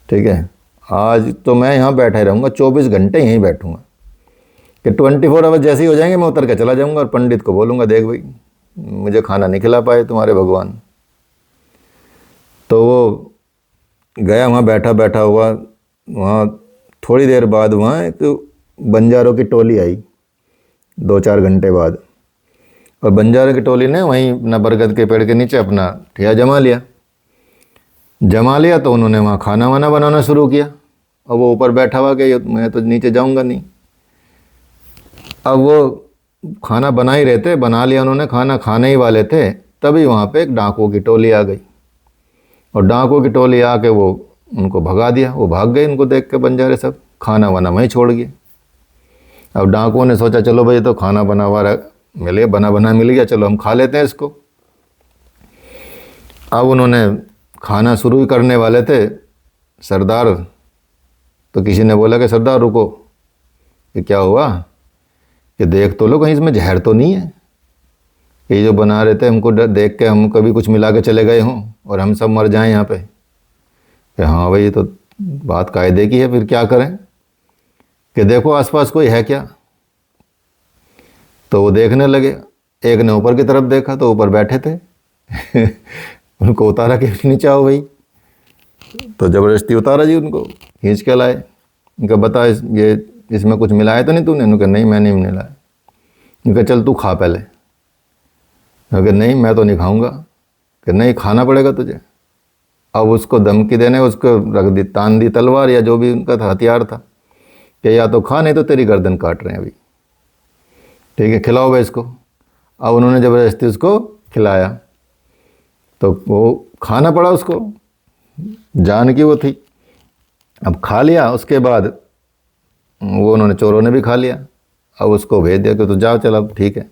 ठीक है। आज तो मैं यहाँ बैठा ही रहूँगा, 24 घंटे यहीं बैठूँगा कि 24 आवर जैसे ही हो जाएंगे मैं उतर के चला जाऊँगा और पंडित को बोलूँगा देख भाई मुझे खाना नहीं खिला पाए तुम्हारे भगवान। तो वो गया, वहाँ बैठा हुआ, वहाँ थोड़ी देर बाद वहाँ एक बंजारों की टोली आई 2-4 घंटे बाद, और बंजारों की टोली ने वहीं अपना बरगद के पेड़ के नीचे अपना ठिया जमा लिया। तो उन्होंने वहाँ खाना वाना बनाना शुरू किया और वो ऊपर बैठा हुआ कि मैं तो नीचे जाऊँगा नहीं। अब वो खाना बना ही रहे थे, बना लिया उन्होंने, खाना खाने ही वाले थे, तभी वहाँ पे एक डाकुओं की टोली आ गई और डाकुओं की टोली आके वो उनको भगा दिया। वो भाग गए, उनको देख के बंजारे सब खाना वाना वहीं छोड़ गए। अब डाकुओं ने सोचा चलो भाई तो खाना बना मिल गया, चलो हम खा लेते हैं इसको। अब उन्होंने खाना शुरू करने वाले थे, सरदार, तो किसी ने बोला कि सरदार रुको, कि क्या हुआ, कि देख तो लो कहीं इसमें जहर तो नहीं है, ये जो बना रहे थे हमको देख के हम कभी कुछ मिला के चले गए हों और हम सब मर जाएं यहाँ पे। कि हाँ भाई ये तो बात कायदे की है, फिर क्या करें, कि देखो आसपास कोई है क्या। तो वो देखने लगे, एक ने ऊपर की तरफ देखा तो ऊपर बैठे थे उनको उतारा कि नीचे आओ भाई। तो ज़बरदस्ती उतारा जी, उनको खींच के लाए। उनका बता ये इसमें कुछ मिलाया तो नहीं तूने? उन्होंने कहा नहीं मैं नहीं मिलाया। उनका चल तू खा पहले। अगर नहीं मैं तो नहीं खाऊंगा, कि नहीं खाना पड़ेगा तुझे। अब उसको धमकी देने, उसको रख दी, तान दी तलवार या जो भी उनका था हथियार था, कि या तो खा नहीं तो तेरी गर्दन काट रहे हैं अभी, ठीक है, खिलाओ भाई इसको। अब उन्होंने ज़बरदस्ती उसको खिलाया तो वो खाना पड़ा उसको, जान की वो थी। अब खा लिया, उसके बाद वो उन्होंने, चोरों ने भी खा लिया। अब उसको भेज दिया कि तो जाओ चल अब ठीक है।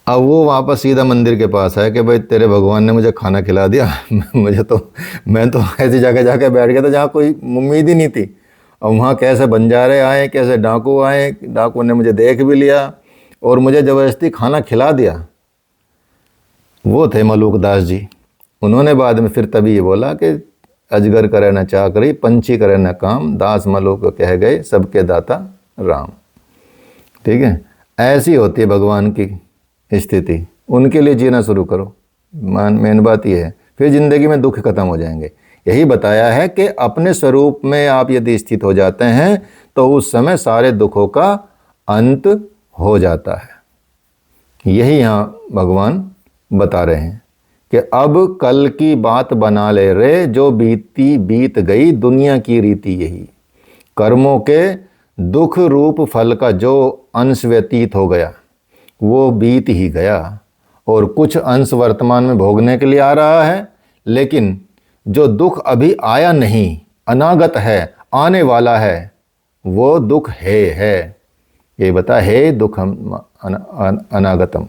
अब वो वापस सीधा मंदिर के पास आया कि भाई तेरे भगवान ने मुझे खाना खिला दिया मैं तो ऐसी जगह जाके बैठ गया था जहाँ कोई उम्मीद ही नहीं थी। और वहाँ कैसे बंजारे आए, कैसे डाकू आए, डाकू ने मुझे देख भी लिया और मुझे ज़बरदस्ती खाना खिला दिया। वो थे मलूक दास जी। उन्होंने बाद में फिर तभी ये बोला कि अजगर करे न चाकरी, पंछी करे न काम, दास मलूक कह गए सबके दाता राम। ठीक है, ऐसी होती है भगवान की स्थिति। उनके लिए जीना शुरू करो, मेन बात यह है, फिर ज़िंदगी में दुख खत्म हो जाएंगे। यही बताया है कि अपने स्वरूप में आप यदि स्थित हो जाते हैं तो उस समय सारे दुखों का अंत हो जाता है। यही यहाँ भगवान बता रहे हैं कि अब कल की बात बना ले रे, जो बीती बीत गई दुनिया की रीति यही। कर्मों के दुख रूप फल का जो अंश व्यतीत हो गया वो बीत ही गया, और कुछ अंश वर्तमान में भोगने के लिए आ रहा है, लेकिन जो दुख अभी आया नहीं, अनागत है, आने वाला है, वो दुख है। ये बता है दुख अनागतम,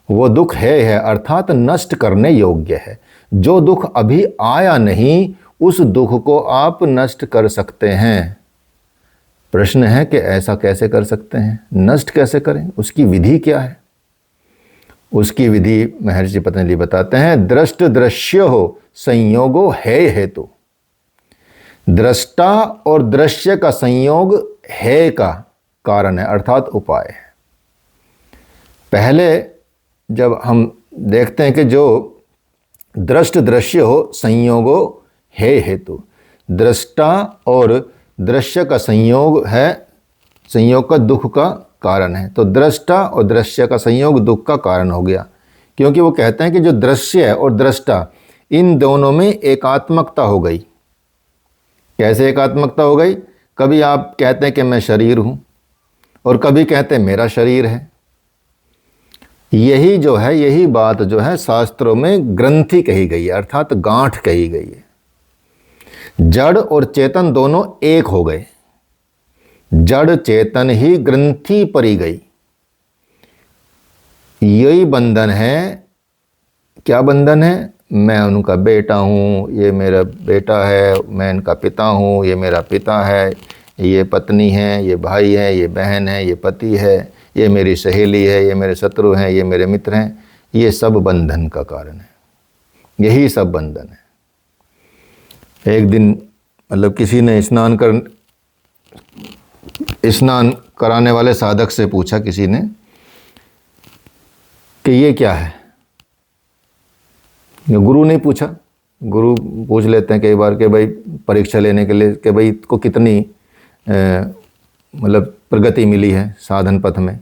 वो दुख है अर्थात नष्ट करने योग्य है। जो दुख अभी आया नहीं उस दुख को आप नष्ट कर सकते हैं। प्रश्न है कि ऐसा कैसे कर सकते हैं, नष्ट कैसे करें, उसकी विधि क्या है? उसकी विधि महर्षि पतंजलि बताते हैं, दृष्ट दृश्य हो संयोगो है हेतु। दृष्टा और दृश्य का संयोग है का कारण है, अर्थात उपाय है। पहले जब हम देखते हैं कि जो दृष्ट दृश्य हो संयोगो है हेतु, दृष्टा और दृश्य का संयोग है, संयोग का दुख का कारण है। तो दृष्टा और दृश्य का संयोग दुख का कारण हो गया। क्योंकि वो कहते हैं कि जो दृश्य है और दृष्टा, इन दोनों में एकात्मकता हो गई। कैसे एकात्मकता हो गई? कभी आप कहते हैं कि मैं शरीर हूँ और कभी कहते हैं मेरा शरीर है। यही जो है, यही बात जो है शास्त्रों में ग्रंथि कही गई है, अर्थात गांठ कही गई है। जड़ और चेतन दोनों एक हो गए, जड़ चेतन ही ग्रंथि परी गई। यही बंधन है। क्या बंधन है? मैं उनका बेटा हूँ, ये मेरा बेटा है, मैं इनका पिता हूँ, ये मेरा पिता है, ये पत्नी है, ये भाई है, ये बहन है, ये पति है, ये मेरी सहेली है, ये मेरे शत्रु हैं, ये मेरे मित्र हैं। ये सब बंधन का कारण है, यही सब बंधन है। एक दिन मतलब किसी ने स्नान कराने वाले साधक से पूछा किसी ने कि ये क्या है। गुरु ने पूछा, गुरु पूछ लेते हैं कई बार कि भाई परीक्षा लेने के लिए कि भाई इसको कितनी मतलब प्रगति मिली है साधन पथ में।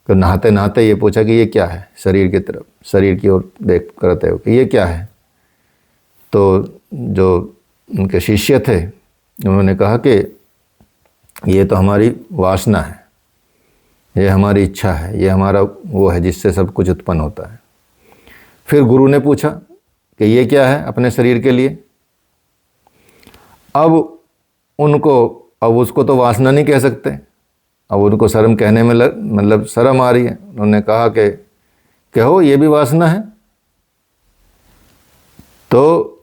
तो नहाते नहाते ये पूछा कि ये क्या है, शरीर की तरफ, शरीर की ओर देख करते हो कि ये क्या है। तो जो उनके शिष्य थे उन्होंने कहा कि ये तो हमारी वासना है, ये हमारी इच्छा है, ये हमारा वो है जिससे सब कुछ उत्पन्न होता है। फिर गुरु ने पूछा कि ये क्या है अपने शरीर के लिए। अब उसको तो वासना नहीं कह सकते, अब उनको शर्म कहने में मतलब शर्म आ रही है। उन्होंने कहा कि कहो ये भी वासना है। तो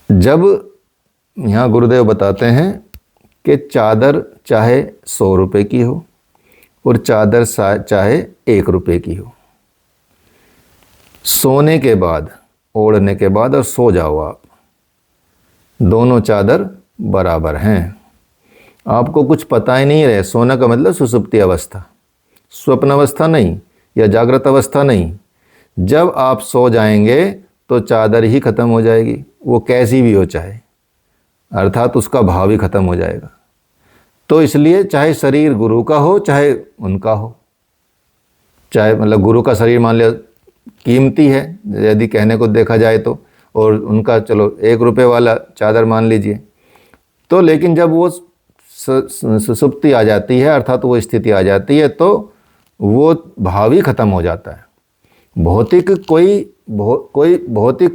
जब यहाँ गुरुदेव बताते हैं कि चादर चाहे 100 रुपये की हो और चादर चाहे 1 रुपये की हो, सोने के बाद, ओढ़ने के बाद और सो जाओ आप, दोनों चादर बराबर हैं। आपको कुछ पता ही नहीं रहे। सोना का मतलब सुसुप्ति अवस्था, स्वप्न अवस्था नहीं या जागृत अवस्था नहीं। जब आप सो जाएंगे तो चादर ही खत्म हो जाएगी, वो कैसी भी हो चाहे, अर्थात उसका भाव ही खत्म हो जाएगा। तो इसलिए चाहे शरीर गुरु का हो चाहे उनका हो, चाहे मतलब गुरु का शरीर मान लिया कीमती है यदि कहने को देखा जाए तो, और उनका चलो 1 रुपये वाला चादर मान लीजिए, तो लेकिन जब वो सुसुप्ति आ जाती है, अर्थात वो स्थिति आ जाती है, तो वो भाव ही खत्म हो जाता है। भौतिक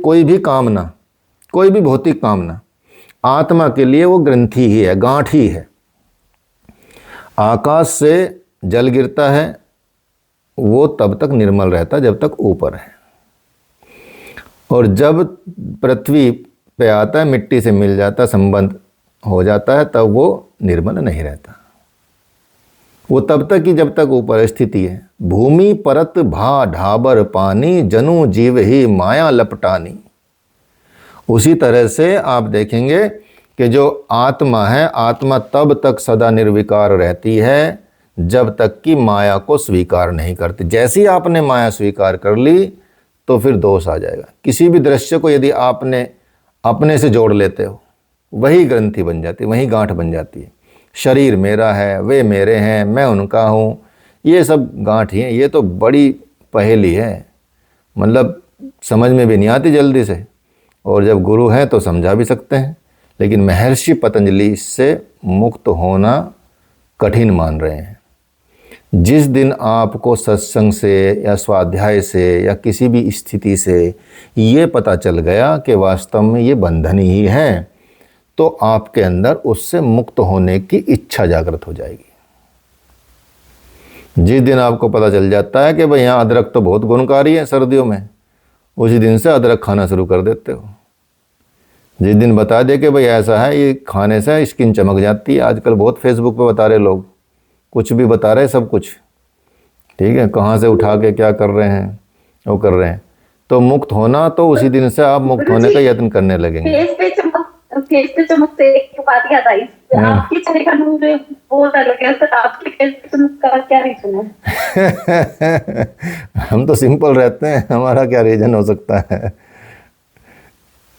कोई भी कामना, कोई भी भौतिक कामना आत्मा के लिए वो ग्रंथि ही है, गांठ ही है। आकाश से जल गिरता है, वो तब तक निर्मल रहता जब तक ऊपर है, और जब पृथ्वी पे आता है, मिट्टी से मिल जाता, संबंध हो जाता है, तब वो निर्मल नहीं रहता। वो तब तक ही जब तक ऊपर स्थिति है। भूमि परत भा ढाबर पानी, जनु जीव ही माया लपटानी। उसी तरह से आप देखेंगे कि जो आत्मा है, आत्मा तब तक सदा निर्विकार रहती है जब तक कि माया को स्वीकार नहीं करती। जैसे ही आपने माया स्वीकार कर ली तो फिर दोष आ जाएगा। किसी भी दृश्य को यदि आपने अपने से जोड़ लेते हो, वही ग्रंथि बन जाती है, वही गांठ बन जाती है। शरीर मेरा है, वे मेरे हैं, मैं उनका हूँ, ये सब गांठ ही हैं। ये तो बड़ी पहेली है, मतलब समझ में भी नहीं आती जल्दी से, और जब गुरु हैं तो समझा भी सकते हैं, लेकिन महर्षि पतंजलि इससे मुक्त होना कठिन मान रहे हैं। जिस दिन आपको सत्संग से या स्वाध्याय से या किसी भी स्थिति से ये पता चल गया कि वास्तव में ये बंधन ही है, तो आपके अंदर उससे मुक्त होने की इच्छा जागृत हो जाएगी। जिस दिन आपको पता चल जाता है कि भाई यहाँ अदरक तो बहुत गुणकारी है सर्दियों में, उसी दिन से अदरक खाना शुरू कर देते हो। जिस दिन बता दे कि भाई ऐसा है, ये खाने से स्किन चमक जाती है, आजकल बहुत फेसबुक पे बता रहे लोग, कुछ भी बता रहे सब कुछ, ठीक है, कहाँ से उठा के क्या कर रहे हैं, वो कर रहे हैं। तो मुक्त होना, तो उसी दिन से आप मुक्त होने का यत्न करने लगेंगे। फेस पे चमक से एक बात याद आई, आपके चेहरे का नूर बहुत अलग है, सर आपके फेस पे चमक का क्या रीजन है? हम तो सिंपल रहते हैं, हमारा क्या रीजन हो सकता है?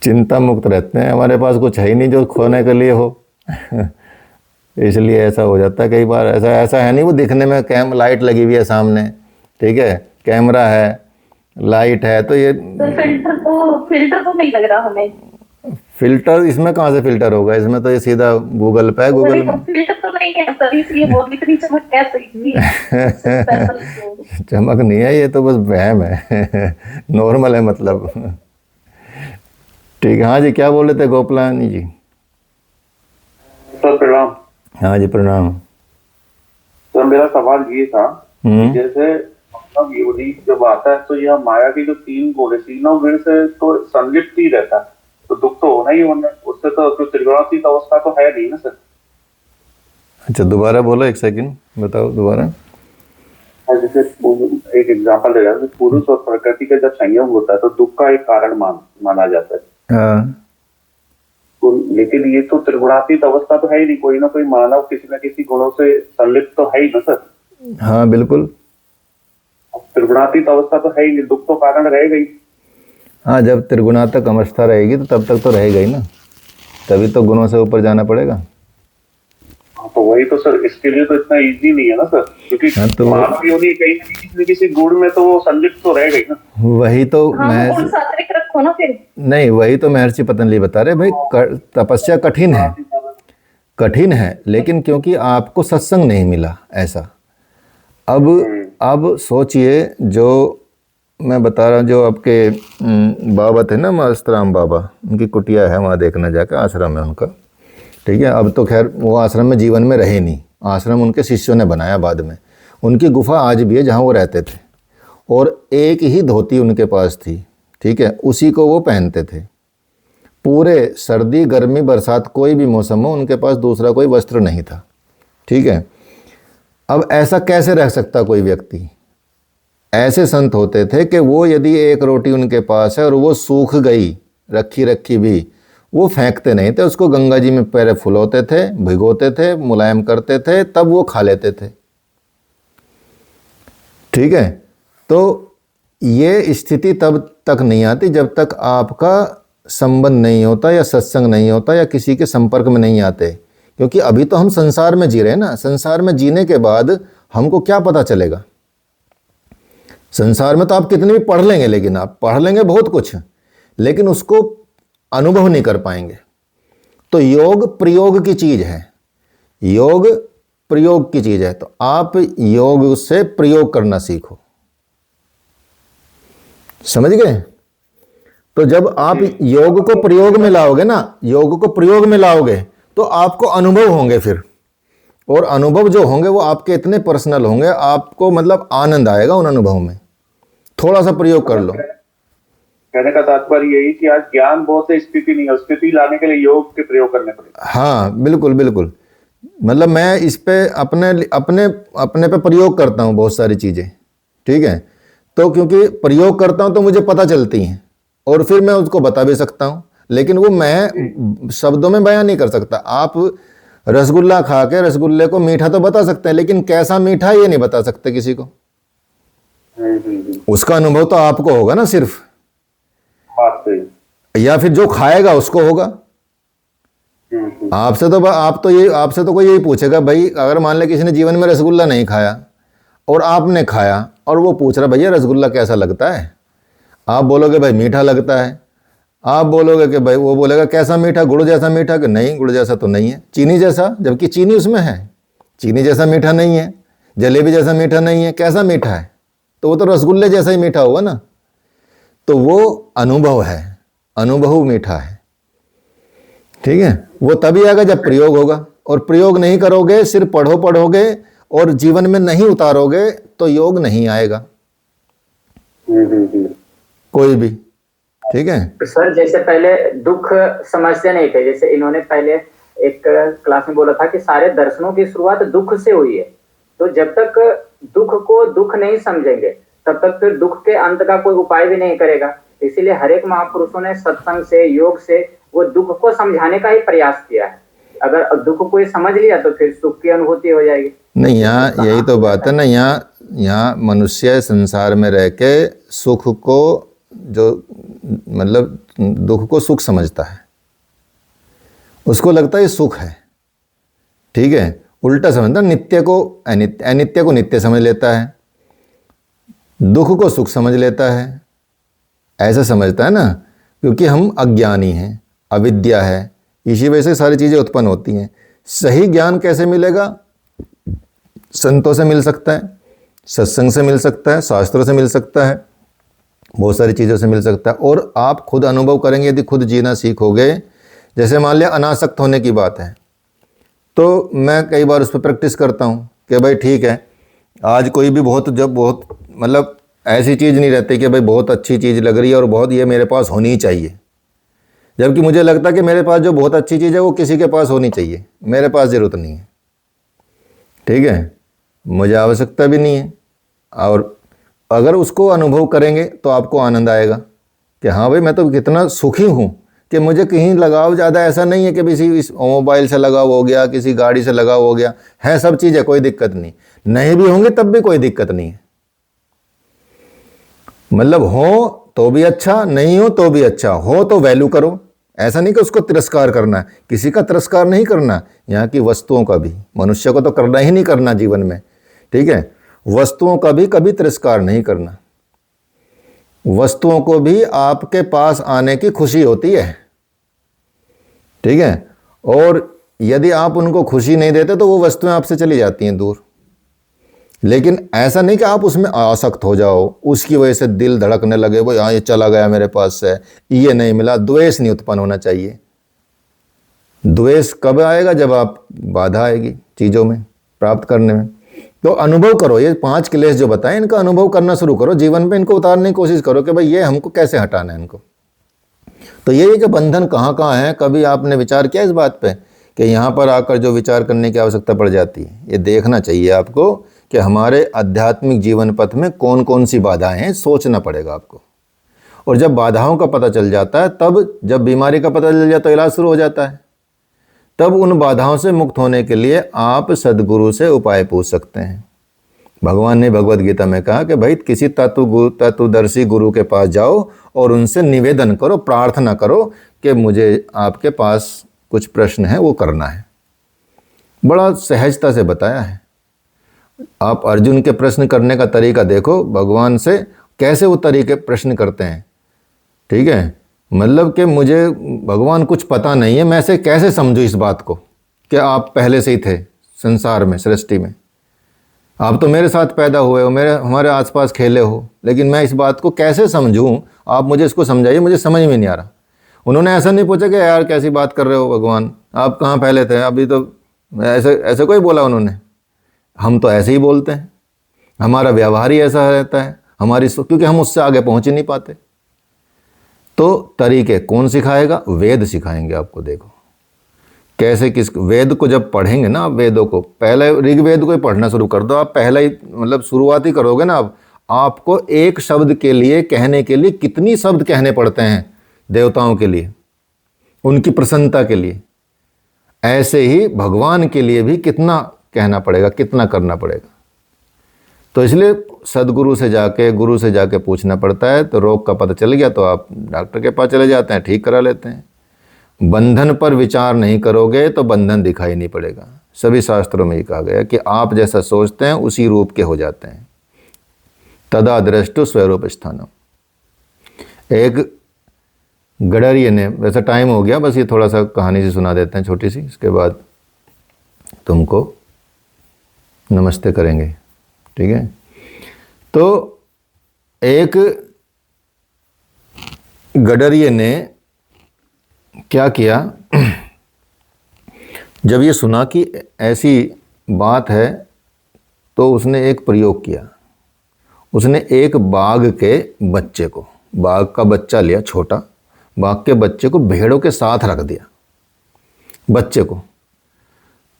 चिंता मुक्त रहते हैं, हमारे पास कुछ है ही नहीं जो खोने के लिए हो। इसलिए ऐसा हो जाता है कई बार। ऐसा है नहीं, वो दिखने में कैम लाइट लगी हुई है सामने, ठीक है, कैमरा है, लाइट है, तो ये तो फिल्टर तो नहीं लग रहा हमें। फिल्टर इसमें कहाँ से फिल्टर होगा? इसमें तो ये सीधा गूगल पे है, गूगल में फिल्टर तो नहीं है सर, इसलिए वो इतनी चमक कैसे चमक नहीं है, ये तो बस वहम है नॉर्मल है मतलब। ठीक है, हाँ जी, क्या बोल रहे थे गोपालानी जी? सर प्रणाम। हाँ जी प्रणाम। सर मेरा सवाल ये था, जैसे मतलब योगी जब आता है तो यह माया की जो 3 गुण है, तीनों गुण से तो संलिप्त ही रहता है, तो दुख तो होना ही होना, उससे तो त्रिगुणातीत अवस्था तो है नहीं ना सर। अच्छा दोबारा बोलो, एक सेकंड बताओ दोबारा। जैसे एक एग्जांपल दे रहा है, पुरुष और प्रकृति का जब संयोग होता है तो दुख का एक कारण माना जाता है। हाँ तो लेकिन ये तो त्रिगुणातीत अवस्था तो है ही नहीं, कोई ना कोई मानव किसी न किसी गुणों से संलिप्त तो है ही ना सर। हाँ बिल्कुल। त्रिगुणातीत अवस्था तो है ही नहीं, दुख तो कारण रहेगा ही। हाँ, जब त्रिगुणात्मक अवस्था रहेगी तो तब तक तो रहेगा ही ना, तभी तो गुणों से ऊपर जाना पड़ेगा। तो वही तो सर, इसके लिए तो इतना इजी नहीं है ना सर, क्योंकि हाँ, तो मानव योनि कहीं ना किसी न किसी गुण में तो वो संलिप्त तो रहेगा ही ना। वही तो हाँ, सात्विक रखो ना फिर। नहीं, वही तो महर्षि पतंजलि बता रहे भाई, तपस्या कठिन है, कठिन है, लेकिन क्योंकि आपको सत्संग नहीं मिला ऐसा। अब सोचिए, जो मैं बता रहा हूँ, जो आपके बाबा थे ना, मास्तराम बाबा, उनकी कुटिया है, वहाँ देखना जाकर, आश्रम है उनका, ठीक है। अब तो खैर वो आश्रम में जीवन में रहे नहीं, आश्रम उनके शिष्यों ने बनाया बाद में। उनकी गुफा आज भी है जहाँ वो रहते थे, और एक ही धोती उनके पास थी, ठीक है, उसी को वो पहनते थे। पूरे सर्दी गर्मी बरसात कोई भी मौसम हो, उनके पास दूसरा कोई वस्त्र नहीं था, ठीक है। अब ऐसा कैसे रह सकता कोई व्यक्ति? ऐसे संत होते थे कि वो यदि एक रोटी उनके पास है और वो सूख गई रखी भी, वो फेंकते नहीं थे, उसको गंगा जी में पहले फुलौते थे, भिगोते थे, मुलायम करते थे, तब वो खा लेते थे, ठीक है। तो ये स्थिति तब तक नहीं आती जब तक आपका संबंध नहीं होता या सत्संग नहीं होता या किसी के संपर्क में नहीं आते, क्योंकि अभी तो हम संसार में जी रहे हैं ना। संसार में जीने के बाद हमको क्या पता चलेगा? संसार में तो आप कितने भी पढ़ लेंगे, लेकिन आप पढ़ लेंगे बहुत कुछ, लेकिन उसको अनुभव नहीं कर पाएंगे। तो योग प्रयोग की चीज है, योग प्रयोग की चीज है, तो आप योग से प्रयोग करना सीखो, समझ गए? तो जब आप योग को प्रयोग में लाओगे ना, योग को प्रयोग में लाओगे तो आपको अनुभव होंगे फिर, और अनुभव जो होंगे वो आपके इतने पर्सनल होंगे, आपको मतलब आनंद आएगा उन अनुभव में। थोड़ा सा प्रयोग कर लो। कहने का तात्पर्य यही कि आज ज्ञान बहुत से स्थिति नहीं है, स्थिति लाने के लिए योग के प्रयोग करने पड़ेगा। हाँ बिल्कुल बिल्कुल, मतलब मैं इस पे अपने पे प्रयोग करता हूँ बहुत सारी चीजें, ठीक है। तो क्योंकि प्रयोग करता हूँ तो मुझे पता चलती हैं, और फिर मैं उसको बता भी सकता हूँ, लेकिन वो मैं शब्दों में बयान नहीं कर सकता। आप रसगुल्ला खा के रसगुल्ले को मीठा तो बता सकते हैं, लेकिन कैसा मीठा ये नहीं बता सकते किसी को। उसका अनुभव तो आपको होगा ना सिर्फ, या फिर जो खाएगा उसको होगा। आपसे तो कोई यही पूछेगा भाई, अगर मान ले किसी ने जीवन में रसगुल्ला नहीं खाया और आपने खाया, और वो पूछ रहा भैया रसगुल्ला कैसा लगता है, आप बोलोगे भाई मीठा लगता है। आप बोलोगे कि भाई, वो बोलेगा कैसा मीठा, गुड़ जैसा मीठा? कि नहीं, गुड़ जैसा तो नहीं है, चीनी जैसा, जबकि चीनी उसमें है। चीनी जैसा मीठा नहीं है, जलेबी जैसा मीठा नहीं है, कैसा मीठा है? तो वो तो रसगुल्ले जैसा ही मीठा होगा ना। तो वो अनुभव है, अनुभव मीठा है, ठीक है। वो तभी आएगा जब प्रयोग होगा, और प्रयोग नहीं करोगे, सिर्फ पढ़ोगे और जीवन में नहीं उतारोगे तो योग नहीं आएगा कोई भी, ठीक है। सर जैसे पहले दुख समझते नहीं थे, जैसे इन्होंने पहले एक क्लास में बोला था कि सारे दर्शनों की शुरुआत दुख से हुई है। तो जब तक दुख को दुख नहीं समझेंगे तब तक फिर दुख के अंत का कोई उपाय भी नहीं करेगा। इसीलिए हर एक महापुरुषों ने सत्संग से, योग से वो दुख को समझाने का ही प्रयास किया है। अगर दुख को समझ लिया तो फिर सुख की अनुभूति हो जाएगी। नहीं, यहाँ यही तो बात है ना, यहाँ मनुष्य संसार में रह के सुख को, जो मतलब दुख को सुख समझता है, उसको लगता है ये सुख है, ठीक है। उल्टा समझता, नित्य को अनित्य को नित्य समझ लेता है, दुख को सुख समझ लेता है, ऐसा समझता है ना, क्योंकि हम अज्ञानी हैं, अविद्या है, इसी वजह से सारी चीज़ें उत्पन्न होती हैं। सही ज्ञान कैसे मिलेगा? संतों से मिल सकता है, सत्संग से मिल सकता है, शास्त्रों से मिल सकता है, बहुत सारी चीज़ों से मिल सकता है। और आप खुद अनुभव करेंगे, यदि खुद जीना सीखोगे। जैसे मान लिया अनासक्त होने की बात है, तो मैं कई बार उस पर प्रैक्टिस करता हूँ कि भाई ठीक है, आज कोई भी बहुत मतलब ऐसी चीज़ नहीं रहती कि भाई बहुत अच्छी चीज़ लग रही है और बहुत ये मेरे पास होनी चाहिए, जबकि मुझे लगता है कि मेरे पास जो बहुत अच्छी चीज़ है वो किसी के पास होनी चाहिए, मेरे पास ज़रूरत नहीं है। ठीक है, मुझे आवश्यकता भी नहीं है। और अगर उसको अनुभव करेंगे तो आपको आनंद आएगा कि हाँ भाई, मैं तो कितना सुखी हूँ कि मुझे कहीं लगाव ज़्यादा ऐसा नहीं है कि किसी इस मोबाइल से लगाव हो गया, किसी गाड़ी से लगाव हो गया है, सब चीज़ें कोई दिक्कत नहीं भी होंगे तब भी कोई दिक्कत नहीं है। मतलब हो तो भी अच्छा, नहीं हो तो भी अच्छा, हो तो वैल्यू करो। ऐसा नहीं कि उसको तिरस्कार करना है, किसी का तिरस्कार नहीं करना, यहाँ की वस्तुओं का भी, मनुष्य को तो करना ही नहीं करना जीवन में। ठीक है, वस्तुओं का भी कभी तिरस्कार नहीं करना। वस्तुओं को भी आपके पास आने की खुशी होती है। ठीक है, और यदि आप उनको खुशी नहीं देते तो वो वस्तुएं आपसे चली जाती हैं दूर। लेकिन ऐसा नहीं कि आप उसमें आसक्त हो जाओ, उसकी वजह से दिल धड़कने लगे, वो हाँ ये चला गया मेरे पास से, ये नहीं मिला। द्वेष नहीं उत्पन्न होना चाहिए। द्वेष कब आएगा? जब आप बाधा आएगी चीज़ों में प्राप्त करने में। तो अनुभव करो, ये 5 क्लेश जो बताएं इनका अनुभव करना शुरू करो, जीवन पे इनको उतारने की कोशिश करो कि भाई ये हमको कैसे हटाना है इनको। तो यही है कि बंधन कहाँ कहाँ है। कभी आपने विचार किया इस बात पे कि यहाँ पर आकर जो विचार करने की आवश्यकता पड़ जाती है? ये देखना चाहिए आपको कि हमारे आध्यात्मिक जीवन पथ में कौन कौन सी बाधाएं हैं, सोचना पड़ेगा आपको। और जब बाधाओं का पता चल जाता है, तब जब बीमारी का पता चल जाता है तो इलाज शुरू हो जाता है। तब उन बाधाओं से मुक्त होने के लिए आप सद्गुरु से उपाय पूछ सकते हैं। भगवान ने भगवद गीता में कहा कि भाई किसी तत्वदर्शी गुरु के पास जाओ और उनसे निवेदन करो, प्रार्थना करो कि मुझे आपके पास कुछ प्रश्न है, वो करना है। बड़ा सहजता से बताया है। आप अर्जुन के प्रश्न करने का तरीका देखो, भगवान से कैसे वो तरीके प्रश्न करते हैं। ठीक है, मतलब कि मुझे भगवान कुछ पता नहीं है, मैं ऐसे कैसे समझूं इस बात को कि आप पहले से ही थे संसार में, सृष्टि में, आप तो मेरे साथ पैदा हुए हो, हमारे आसपास खेले हो, लेकिन मैं इस बात को कैसे समझूं? आप मुझे इसको समझाइए, मुझे समझ में नहीं आ रहा। उन्होंने ऐसा नहीं पूछा कि यार कैसी बात कर रहे हो भगवान, आप कहाँ पहले थे, अभी तो ऐसे कोई बोला उन्होंने। हम तो ऐसे ही बोलते हैं, हमारा व्यवहार ही ऐसा रहता है क्योंकि हम उससे आगे पहुंच ही नहीं पाते। तो तरीके कौन सिखाएगा? वेद सिखाएंगे आपको। देखो कैसे, किस वेद को जब पढ़ेंगे ना आप, वेदों को पहले ऋग्वेद को ही पढ़ना शुरू कर दो आप, पहला ही मतलब शुरुआत ही करोगे ना आपको एक शब्द के लिए कहने के लिए कितनी शब्द कहने पड़ते हैं देवताओं के लिए, उनकी प्रसन्नता के लिए। ऐसे ही भगवान के लिए भी कितना कहना पड़ेगा, कितना करना पड़ेगा। तो इसलिए सदगुरु से जाके, गुरु से जाके पूछना पड़ता है। तो रोग का पता चल गया तो आप डॉक्टर के पास चले जाते हैं, ठीक करा लेते हैं। बंधन पर विचार नहीं करोगे तो बंधन दिखाई नहीं पड़ेगा। सभी शास्त्रों में ये कहा गया कि आप जैसा सोचते हैं उसी रूप के हो जाते हैं। तदा दृष्टु स्वरूप स्थानम। एक गडरिये ने, वैसा टाइम हो गया, बस ये थोड़ा सा कहानी से सुना देते हैं छोटी सी, इसके बाद तुमको नमस्ते करेंगे। ठीक है, तो एक गडरिये ने क्या किया, जब ये सुना कि ऐसी बात है तो उसने एक प्रयोग किया। उसने एक बाघ के बच्चे को, बाघ का बच्चा लिया छोटा, बाघ के बच्चे को भेड़ों के साथ रख दिया। बच्चे को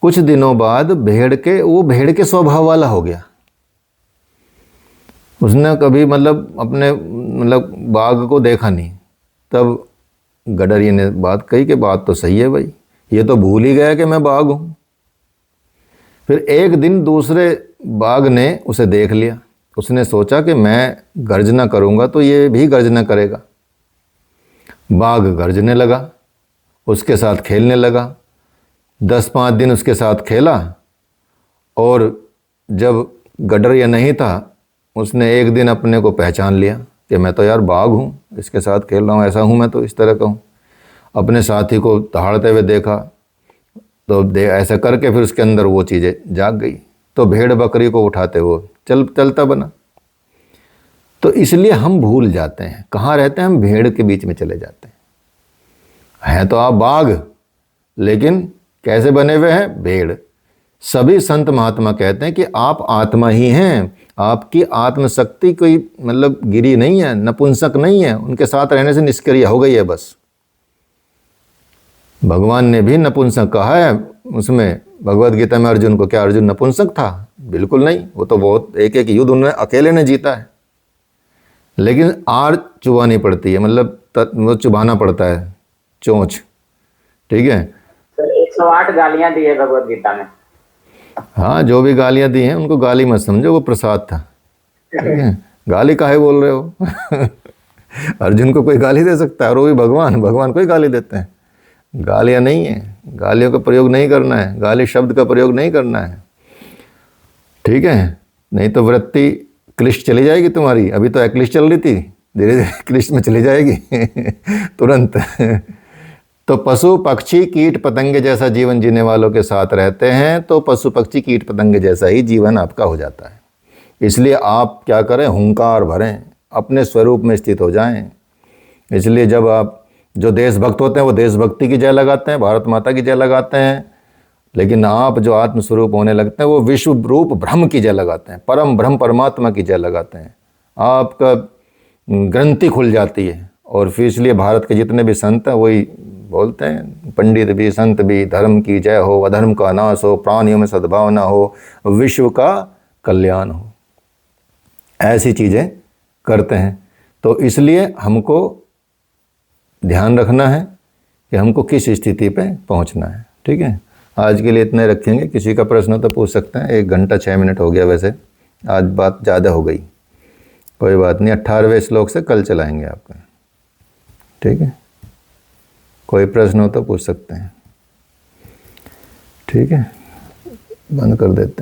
कुछ दिनों बाद भेड़ के स्वभाव वाला हो गया। उसने कभी अपने बाघ को देखा नहीं। तब गडरिये ने बात कही कि बात तो सही है भाई, ये तो भूल ही गया कि मैं बाघ हूँ। फिर एक दिन दूसरे बाघ ने उसे देख लिया। उसने सोचा कि मैं गर्जना करूँगा तो ये भी गर्जना करेगा। बाघ गर्जने लगा, उसके साथ खेलने लगा। 10-5 दिन उसके साथ खेला और जब गडरिया नहीं था उसने एक दिन अपने को पहचान लिया कि मैं तो यार बाघ हूँ, इसके साथ खेल रहा हूँ, ऐसा हूँ मैं तो, इस तरह का हूँ। अपने साथी को दहाड़ते हुए देखा तो ऐसा करके फिर उसके अंदर वो चीज़ें जाग गई, तो भेड़ बकरी को उठाते वो चलता बना। तो इसलिए हम भूल जाते हैं, कहाँ रहते हैं हम, भेड़ के बीच में चले जाते हैं तो आप बाघ, लेकिन कैसे बने हुए हैं, भेड़। सभी संत महात्मा कहते हैं कि आप आत्मा ही हैं, आपकी आत्मशक्ति कोई मतलब गिरी नहीं है, नपुंसक नहीं है, उनके साथ रहने से निष्क्रिय हो गई है बस। भगवान ने भी नपुंसक कहा है उसमें भगवत गीता में अर्जुन को। क्या अर्जुन नपुंसक था? बिल्कुल नहीं, वो तो बहुत एक युद्ध उन्होंने अकेले ने जीता है। लेकिन आड़ चुबानी पड़ती है, मतलब वो चुबाना पड़ता है, चोंच, ठीक है। 108 गालियां दी है भगवत गीता में। हाँ, जो भी गालियां दी हैं उनको गाली मत समझो, वो प्रसाद था, ठीक है। गाली काहे बोल रहे हो अर्जुन को कोई गाली दे सकता है? और वो भी भगवान को ही गाली देते हैं। गालियां नहीं है, गालियों का प्रयोग नहीं करना है, गाली शब्द का प्रयोग नहीं करना है, ठीक है। नहीं तो वृत्ति क्लिष्ट चली जाएगी तुम्हारी। अभी तो अक्लिष्ट चल रही थी, धीरे धीरे क्लिष्ट में चली जाएगी तुरंत तो पशु पक्षी कीट पतंगे जैसा जीवन जीने वालों के साथ रहते हैं तो पशु पक्षी कीट पतंगे जैसा ही जीवन आपका हो जाता है। इसलिए आप क्या करें, हुंकार भरें, अपने स्वरूप में स्थित हो जाएं। इसलिए जब आप जो देशभक्त होते हैं वो देशभक्ति की जय लगाते हैं, भारत माता की जय लगाते हैं, लेकिन आप जो आत्मस्वरूप होने लगते हैं वो विश्व रूप ब्रह्म की जय लगाते हैं, परम ब्रह्म परमात्मा की जय लगाते हैं। आपका ग्रंथि खुल जाती है। और फिर इसलिए भारत के जितने भी संत हैं वही बोलते हैं, पंडित भी संत भी, धर्म की जय हो, अधर्म का नाश हो, प्राणियों में सद्भावना हो, विश्व का कल्याण हो, ऐसी चीज़ें करते हैं। तो इसलिए हमको ध्यान रखना है कि हमको किस स्थिति पे पहुंचना है, ठीक है। आज के लिए इतने रखेंगे, किसी का प्रश्न तो पूछ सकते हैं। 1 घंटा 6 मिनट हो गया, वैसे आज बात ज़्यादा हो गई, कोई बात नहीं। 18वें श्लोक से कल चलाएंगे आपका, ठीक है। कोई प्रश्न हो तो पूछ सकते हैं, ठीक है। बंद कर देते हैं।